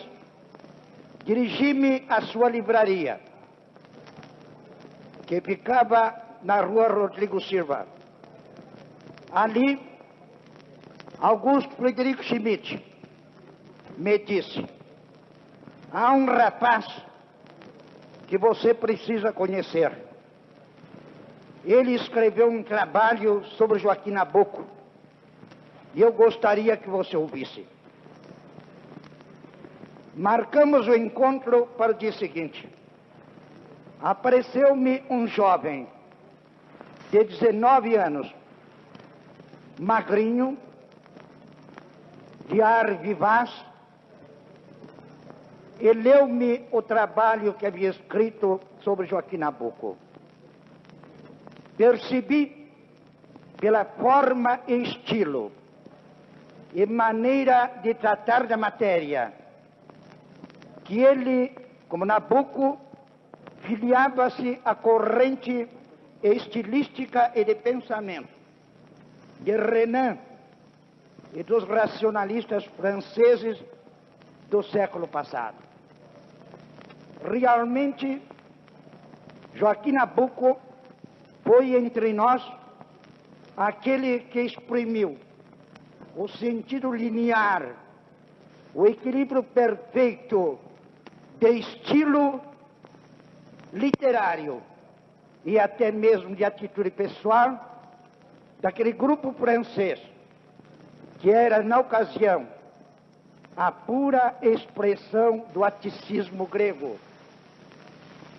dirigi-me à sua livraria, que ficava na rua Rodrigo Silva. Ali, Augusto Frederico Schmidt me disse: há um rapaz que você precisa conhecer. Ele escreveu um trabalho sobre Joaquim Nabuco, e eu gostaria que você ouvisse. Marcamos o encontro para o dia seguinte. Apareceu-me um jovem de 19 anos, magrinho, de ar vivaz, e leu-me o trabalho que havia escrito sobre Joaquim Nabuco. Percebi, pela forma e estilo e maneira de tratar da matéria, que ele, como Nabuco, filiava-se à corrente estilística e de pensamento de Renan e dos racionalistas franceses do século passado. Realmente, Joaquim Nabuco foi entre nós aquele que exprimiu o sentido linear, o equilíbrio perfeito de estilo literário e até mesmo de atitude pessoal daquele grupo francês que era, na ocasião, a pura expressão do aticismo grego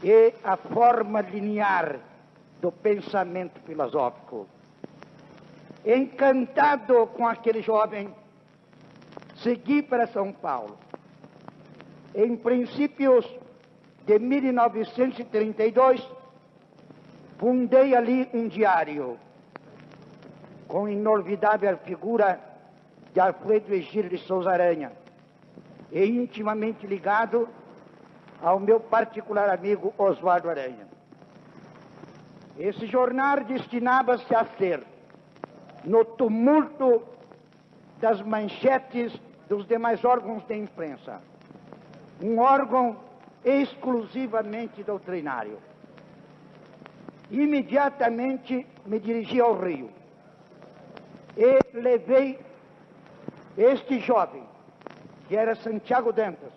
e a forma linear do pensamento filosófico. Encantado com aquele jovem, segui para São Paulo. Em princípios de 1932, fundei ali um diário com a inolvidável figura de Alfredo Egílio de Souza Aranha e intimamente ligado ao meu particular amigo Oswaldo Aranha. Esse jornal destinava-se a ser, no tumulto das manchetes dos demais órgãos de imprensa, um órgão exclusivamente doutrinário. Imediatamente me dirigi ao Rio e levei este jovem, que era Santiago Dantas,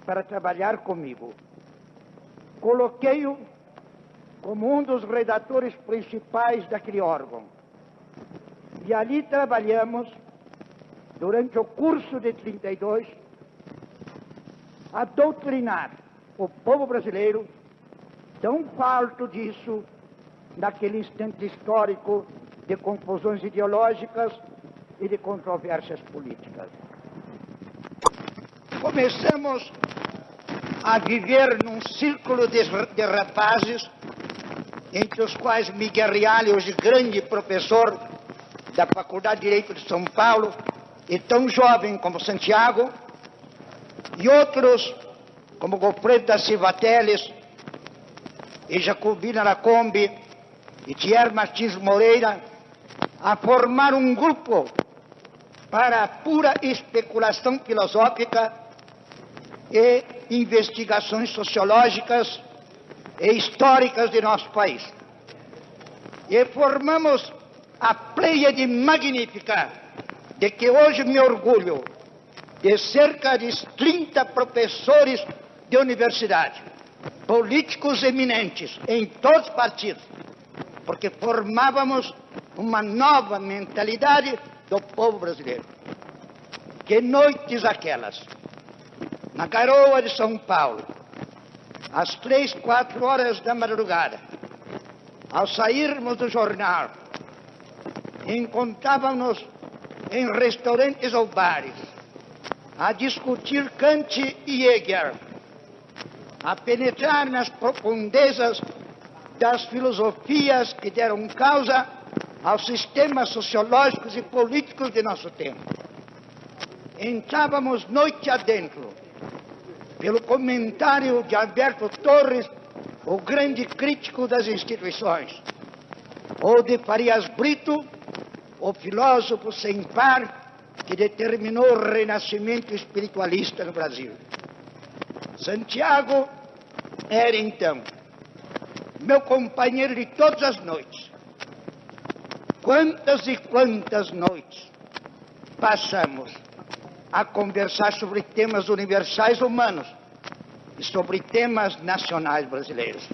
para trabalhar comigo. Coloquei-o como um dos redatores principais daquele órgão. E ali trabalhamos, durante o curso de 32, a doutrinar o povo brasileiro, tão falto disso, naquele instante histórico de confusões ideológicas e de controvérsias políticas. Começamos a viver num círculo de rapazes, entre os quais Miguel Reale, hoje grande professor da Faculdade de Direito de São Paulo, e tão jovem como Santiago, e outros como Goffredo da Silva Teles, e Jacobina Lacombe, e Thierry Martins Moreira, a formar um grupo para a pura especulação filosófica e investigações sociológicas e históricas de nosso país. E formamos a pleiade magnífica de que hoje me orgulho de cerca de 30 professores de universidade, políticos eminentes em todos os partidos, porque formávamos uma nova mentalidade do povo brasileiro. Que noites aquelas, na garoa de São Paulo, às 3, 4 horas da madrugada, ao sairmos do jornal, encontrávamos em restaurantes ou bares, a discutir Kant e Hegel, a penetrar nas profundezas das filosofias que deram causa aos sistemas sociológicos e políticos de nosso tempo. Entrávamos noite adentro, pelo comentário de Alberto Torres, o grande crítico das instituições, ou de Farias Brito, o filósofo sem par que determinou o renascimento espiritualista no Brasil. Santiago era, então, meu companheiro de todas as noites. Quantas e quantas noites passamos a conversar sobre temas universais humanos e sobre temas nacionais brasileiros.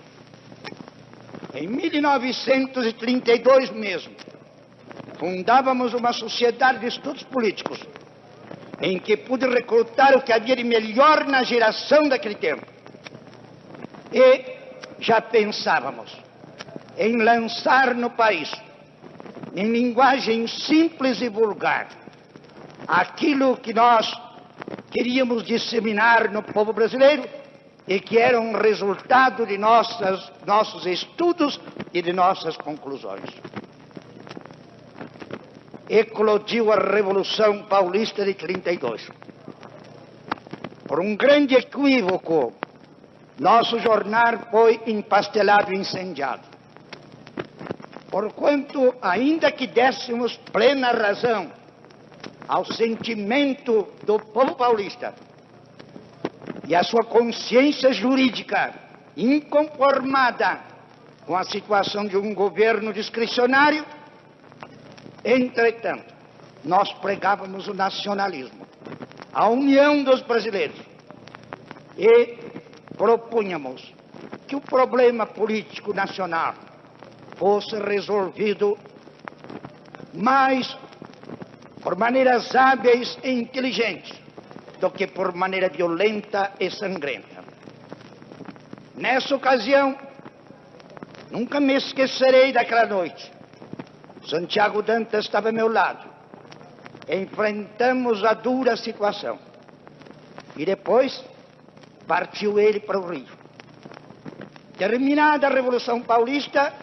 Em 1932 mesmo, fundávamos uma sociedade de estudos políticos, em que pude recrutar o que havia de melhor na geração daquele tempo. E já pensávamos em lançar no país, em linguagem simples e vulgar, aquilo que nós queríamos disseminar no povo brasileiro e que era um resultado de nossos estudos e de nossas conclusões. Eclodiu a Revolução Paulista de 32. Por um grande equívoco, nosso jornal foi empastelado e incendiado. Porquanto, ainda que dessemos plena razão ao sentimento do povo paulista e à sua consciência jurídica inconformada com a situação de um governo discricionário, entretanto, nós pregávamos o nacionalismo, a união dos brasileiros, e propunhamos que o problema político nacional fosse resolvido mais por maneiras hábeis e inteligentes, do que por maneira violenta e sangrenta. Nessa ocasião, nunca me esquecerei daquela noite. Santiago Dantas estava ao meu lado. Enfrentamos a dura situação. E depois partiu ele para o Rio. Terminada a Revolução Paulista,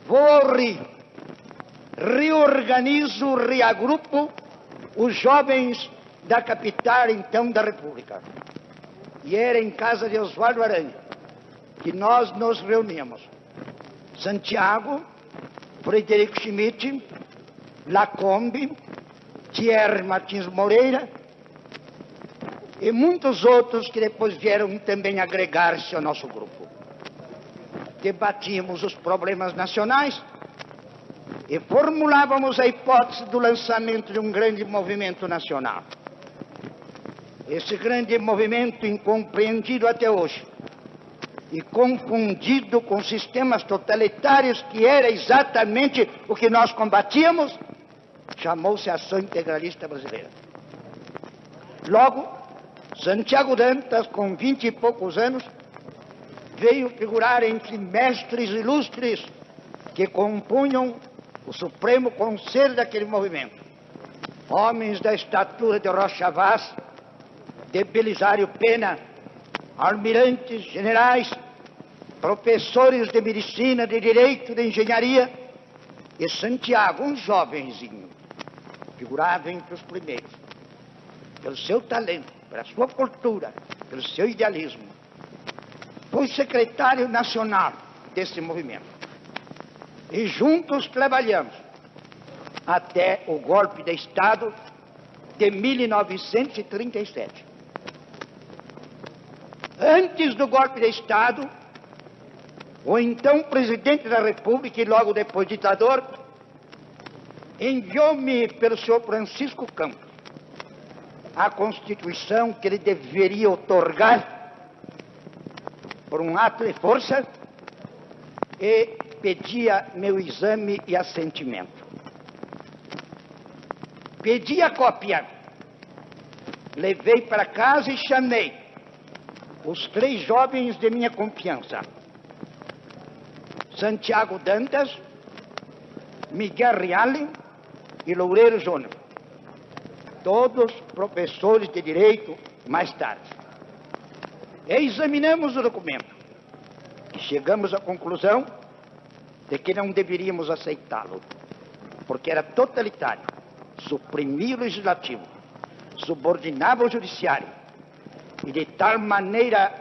vou ao Rio. Reorganizo, reagrupo os jovens da capital, então, da República. E era em casa de Oswaldo Aranha que nós nos reunimos. Santiago, Frederico Schmidt, Lacombe, Thierry Martins Moreira e muitos outros que depois vieram também agregar-se ao nosso grupo. Debatíamos os problemas nacionais e formulávamos a hipótese do lançamento de um grande movimento nacional. Esse grande movimento, incompreendido até hoje e confundido com sistemas totalitários, que era exatamente o que nós combatíamos, chamou-se Ação Integralista Brasileira. Logo, Santiago Dantas, com 20 e poucos anos, veio figurar entre mestres ilustres que compunham o Supremo Conselho daquele movimento. Homens da estatura de Rocha Vaz, de Belisário Pena, almirantes, generais, professores de medicina, de direito, de engenharia, e Santiago, um jovenzinho, figurava entre os primeiros, pelo seu talento, pela sua cultura, pelo seu idealismo. Foi secretário nacional desse movimento. E juntos trabalhamos até o golpe de Estado de 1937. Antes do golpe de Estado, o então presidente da República e logo depois ditador enviou-me pelo senhor Francisco Campos a Constituição que ele deveria outorgar por um ato de força e pedia meu exame e assentimento. Pedi a cópia, levei para casa e chamei os 3 jovens de minha confiança: Santiago Dantas, Miguel Reale e Loureiro Júnior, todos professores de direito mais tarde. E examinamos o documento e chegamos à conclusão de que não deveríamos aceitá-lo, porque era totalitário, suprimia o legislativo, subordinava o judiciário e de tal maneira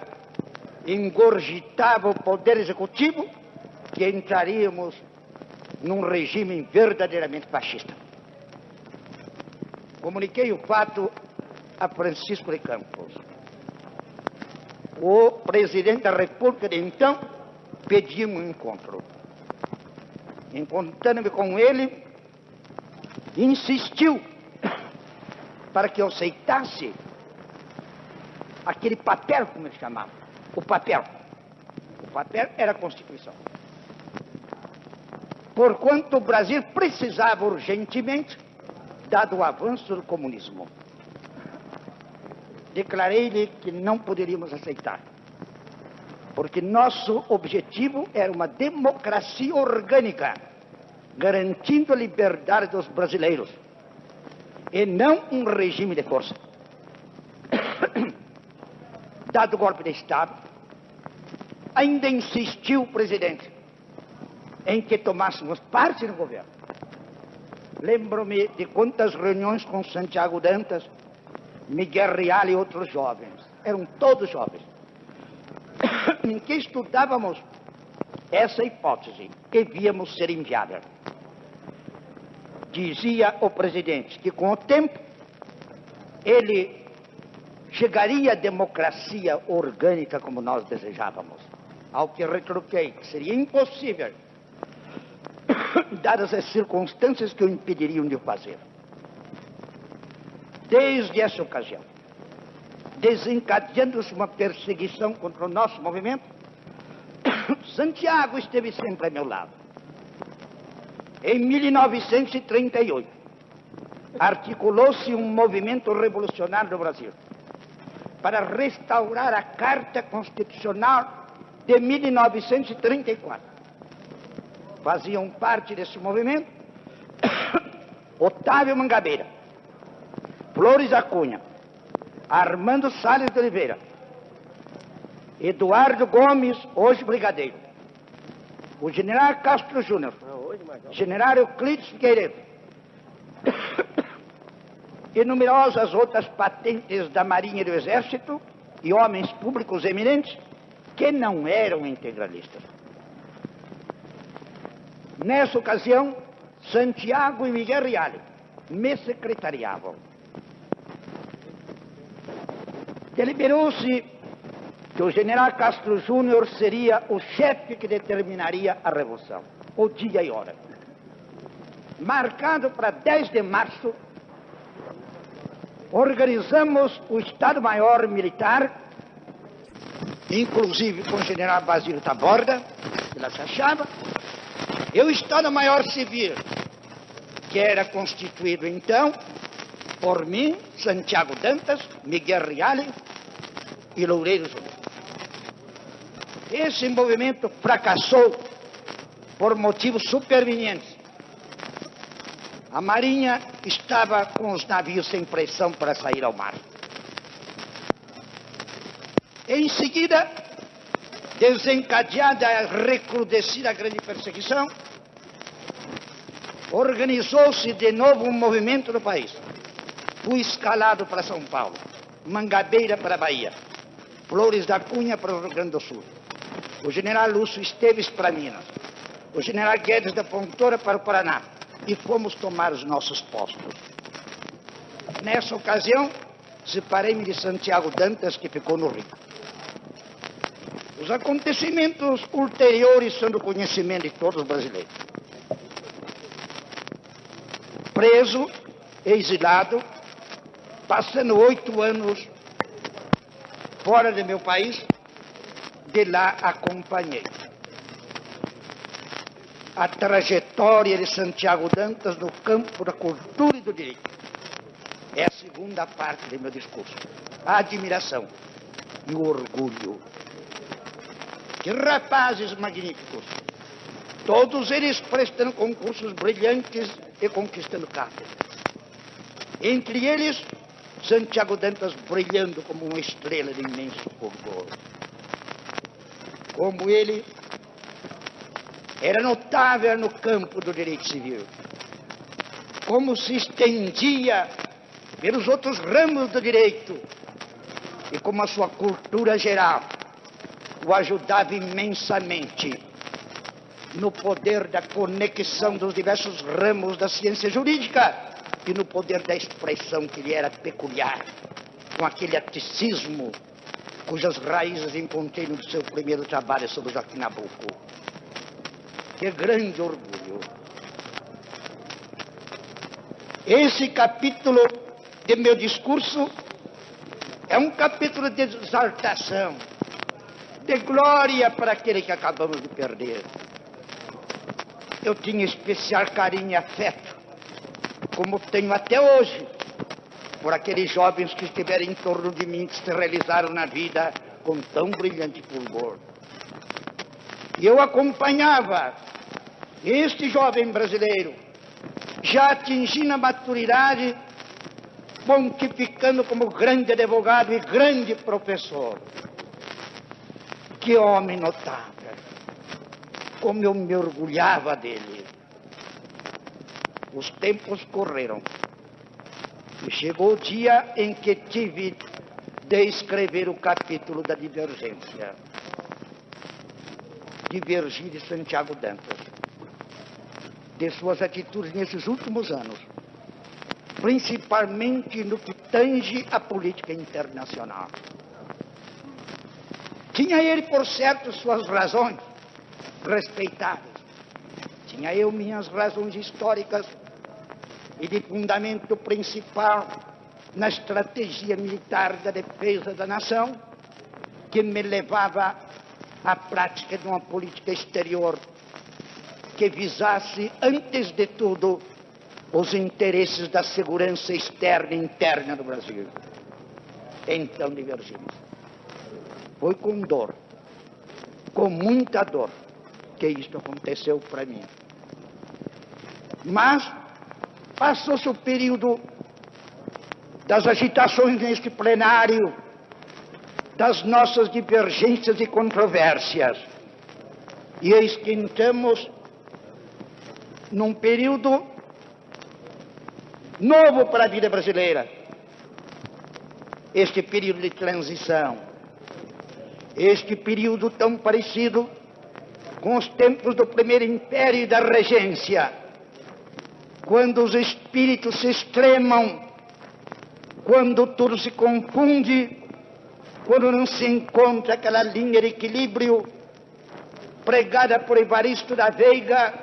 engorgitava o poder executivo que entraríamos num regime verdadeiramente fascista. Comuniquei o fato a Francisco de Campos. O presidente da República de então pediu um encontro. Encontrando-me com ele, insistiu para que eu aceitasse aquele papel, como ele chamava. O papel era a Constituição. Porquanto o Brasil precisava urgentemente, dado o avanço do comunismo. Declarei-lhe que não poderíamos aceitar, porque nosso objetivo era uma democracia orgânica, garantindo a liberdade dos brasileiros, e não um regime de força. Dado o golpe de Estado, ainda insistiu o presidente em que tomássemos parte no governo. Lembro-me de quantas reuniões com Santiago Dantas, Miguel Reale e outros jovens, eram todos jovens, em que estudávamos essa hipótese que víamos ser inviável. Dizia o presidente que com o tempo ele chegaria à democracia orgânica como nós desejávamos, ao que retruquei que seria impossível, dadas as circunstâncias que o impediriam de o fazer. Desde essa ocasião, desencadeando-se uma perseguição contra o nosso movimento, Santiago esteve sempre a meu lado. Em 1938, articulou-se um movimento revolucionário no Brasil para restaurar a Carta Constitucional de 1934. Faziam parte desse movimento Otávio Mangabeira, Flores da Cunha, Armando Salles de Oliveira, Eduardo Gomes, hoje brigadeiro, o general Castro Júnior, general Euclides Figueiredo e numerosas outras patentes da Marinha e do Exército e homens públicos eminentes que não eram integralistas. Nessa ocasião, Santiago e Miguel Reale me secretariavam. Deliberou-se que o general Castro Júnior seria o chefe que determinaria a revolução, o dia e hora. Marcado para 10 de março, organizamos o Estado-Maior Militar, inclusive com o general Basílio Taborda, que lá se achava, e o Estado-Maior Civil, que era constituído então por mim, Santiago Dantas, Miguel Reale e Loureiro Júnior. Esse movimento fracassou por motivos supervenientes. A Marinha estava com os navios sem pressão para sair ao mar. Em seguida, desencadeada a recrudescida grande perseguição, organizou-se de novo um movimento no país. Fui escalado para São Paulo, Mangabeira para a Bahia, Flores da Cunha para o Rio Grande do Sul, o general Lúcio Esteves para Minas, o general Guedes da Fontoura para o Paraná, e fomos tomar os nossos postos. Nessa ocasião, separei-me de Santiago Dantas, que ficou no Rio. Os acontecimentos ulteriores são do conhecimento de todos os brasileiros. Preso, exilado, passando 8 anos fora do meu país, de lá acompanhei a trajetória de Santiago Dantas no campo da cultura e do direito. É a segunda parte do meu discurso. A admiração e o orgulho. Que rapazes magníficos! Todos eles prestando concursos brilhantes e conquistando cátedras. Entre eles, Santiago Dantas brilhando como uma estrela de imenso fulgor. Como ele, era notável no campo do direito civil. Como se estendia pelos outros ramos do direito e como a sua cultura geral o ajudava imensamente no poder da conexão dos diversos ramos da ciência jurídica e no poder da expressão que lhe era peculiar, com aquele aticismo cujas raízes encontrei no seu primeiro trabalho sobre Joaquim Nabuco. Que grande orgulho! Esse capítulo de meu discurso é um capítulo de exaltação, de glória para aquele que acabamos de perder. Eu tinha especial carinho e afeto, como tenho até hoje, por aqueles jovens que estiveram em torno de mim, que se realizaram na vida com tão brilhante fulgor. E eu acompanhava este jovem brasileiro, já atingindo a maturidade, pontificando como grande advogado e grande professor. Que homem notável! Como eu me orgulhava dele. Os tempos correram. E chegou o dia em que tive de escrever o capítulo da divergência. Divergir de Santiago Dantas, de suas atitudes nesses últimos anos, principalmente no que tange à política internacional. Tinha ele, por certo, suas razões respeitáveis. Tinha eu minhas razões históricas e de fundamento principal na estratégia militar da defesa da nação, que me levava à prática de uma política exterior que visasse, antes de tudo, os interesses da segurança externa e interna do Brasil. Então divergimos. Foi com dor, com muita dor, que isto aconteceu para mim. Mas passou-se o período das agitações neste plenário, das nossas divergências e controvérsias. E eis que entramos num período novo para a vida brasileira. Este período de transição, este período tão parecido com os tempos do primeiro império e da regência, quando os espíritos se extremam, quando tudo se confunde, quando não se encontra aquela linha de equilíbrio pregada por Evaristo da Veiga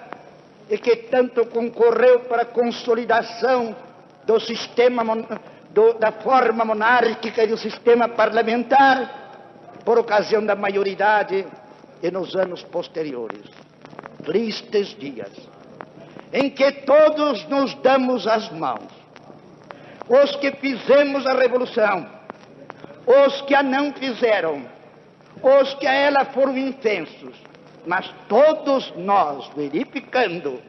e que tanto concorreu para a consolidação do sistema, da forma monárquica e do sistema parlamentar por ocasião da maioridade e nos anos posteriores. Tristes dias em que todos nos damos as mãos, os que fizemos a revolução, os que a não fizeram, os que a ela foram intensos, mas todos nós verificando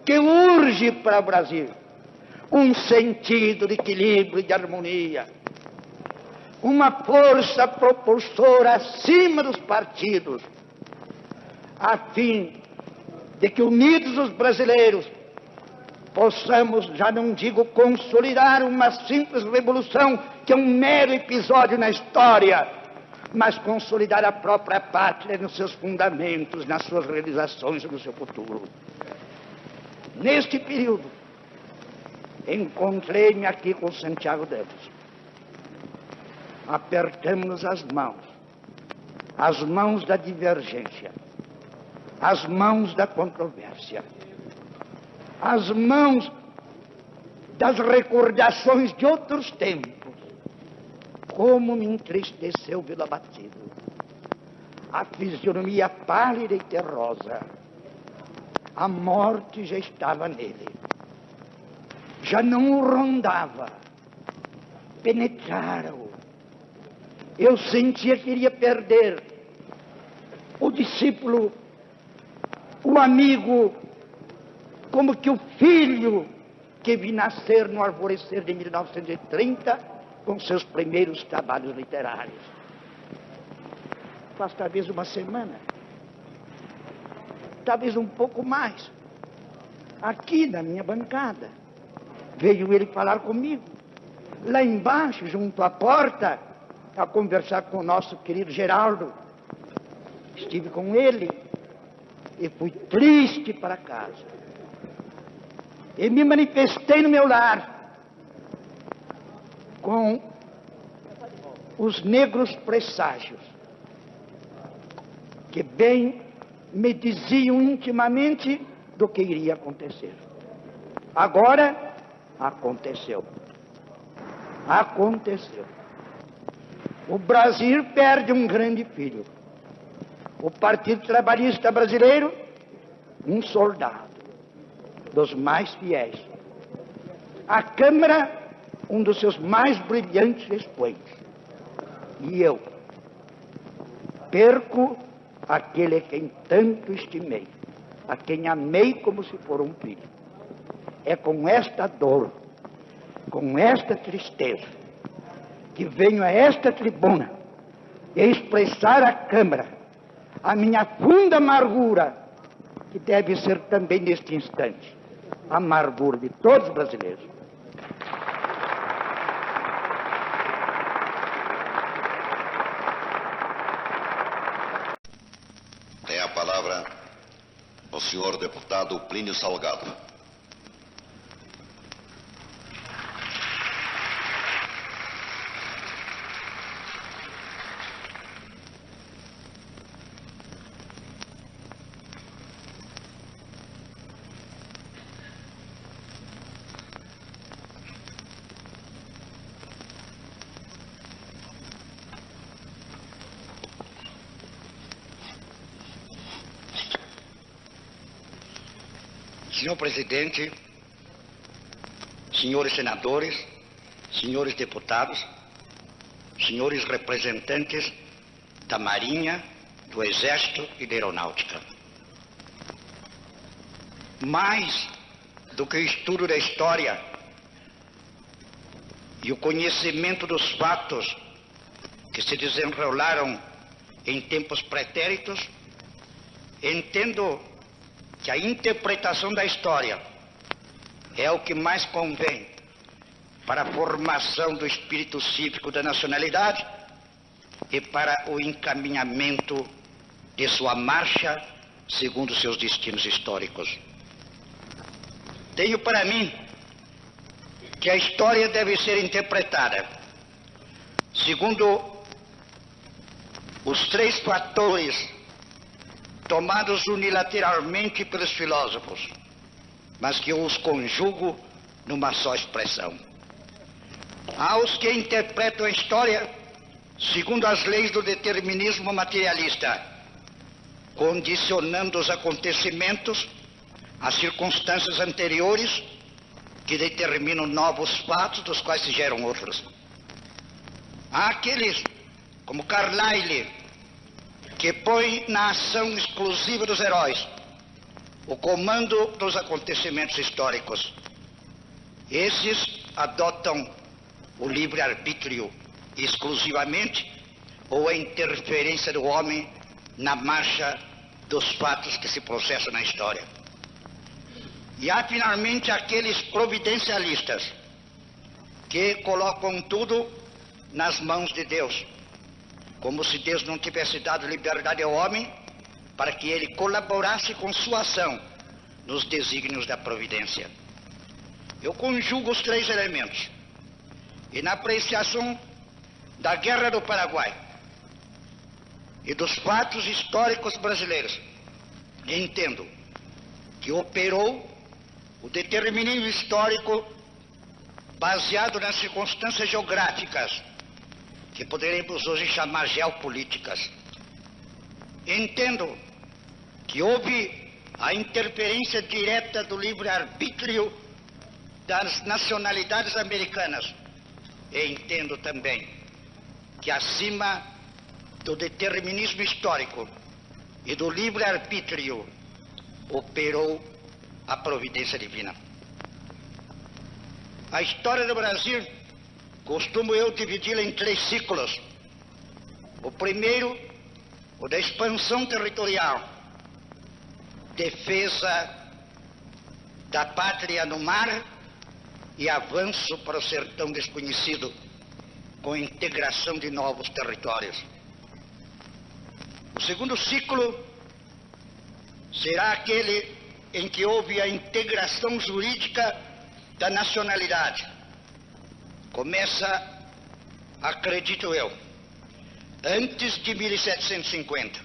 que urge para o Brasil um sentido de equilíbrio e de harmonia, uma força propulsora acima dos partidos, a fim de que unidos os brasileiros possamos, já não digo consolidar uma simples revolução que é um mero episódio na história, mas consolidar a própria pátria nos seus fundamentos, nas suas realizações e no seu futuro. Neste período, encontrei-me aqui com Santiago Dantas. Apertamos as mãos da divergência, as mãos da controvérsia, as mãos das recordações de outros tempos. Como me entristeceu vê-lo abatido. A fisionomia pálida e terrosa. A morte já estava nele. Já não o rondava. Penetrara-o. Eu sentia que iria perder o discípulo, o amigo, como que o filho que vi nascer no alvorecer de 1930 com seus primeiros trabalhos literários. Faz talvez uma semana, talvez um pouco mais, aqui na minha bancada, veio ele falar comigo, lá embaixo, junto à porta, a conversar com o nosso querido Geraldo. Estive com ele e fui triste para casa. E me manifestei no meu lar com os negros presságios, que bem me diziam intimamente do que iria acontecer. Agora, aconteceu. Aconteceu. O Brasil perde um grande filho. O Partido Trabalhista Brasileiro, um soldado, dos mais fiéis. A Câmara, um dos seus mais brilhantes expoentes. E eu perco aquele a quem tanto estimei, a quem amei como se for um filho. É com esta dor, com esta tristeza, que venho a esta tribuna expressar à Câmara a minha funda amargura, que deve ser também neste instante a amargura de todos os brasileiros. Tem a palavra o senhor deputado Plínio Salgado. Senhor presidente, senhores senadores, senhores deputados, senhores representantes da Marinha, do Exército e da Aeronáutica. Mais do que o estudo da história e o conhecimento dos fatos que se desenrolaram em tempos pretéritos, entendo que a interpretação da história é o que mais convém para a formação do espírito cívico da nacionalidade e para o encaminhamento de sua marcha segundo seus destinos históricos. Tenho para mim que a história deve ser interpretada segundo os três fatores tomados unilateralmente pelos filósofos, mas que eu os conjugo numa só expressão. Há os que interpretam a história segundo as leis do determinismo materialista, condicionando os acontecimentos às circunstâncias anteriores que determinam novos fatos dos quais se geram outros. Há aqueles, como Carlyle, que põe na ação exclusiva dos heróis o comando dos acontecimentos históricos. Esses adotam o livre-arbítrio exclusivamente ou a interferência do homem na marcha dos fatos que se processam na história. E há, finalmente, aqueles providencialistas que colocam tudo nas mãos de Deus, como se Deus não tivesse dado liberdade ao homem para que ele colaborasse com sua ação nos desígnios da providência. Eu conjugo os três elementos e na apreciação da Guerra do Paraguai e dos fatos históricos brasileiros, entendo que operou o determinismo histórico baseado nas circunstâncias geográficas, que poderemos hoje chamar geopolíticas. Entendo que houve a interferência direta do livre-arbítrio das nacionalidades americanas. E entendo também que acima do determinismo histórico e do livre-arbítrio operou a providência divina. A história do Brasil, costumo eu dividi-la em três ciclos. O primeiro, o da expansão territorial, defesa da pátria no mar e avanço para o sertão desconhecido, com integração de novos territórios. O segundo ciclo será aquele em que houve a integração jurídica da nacionalidade. Começa, acredito eu, antes de 1750.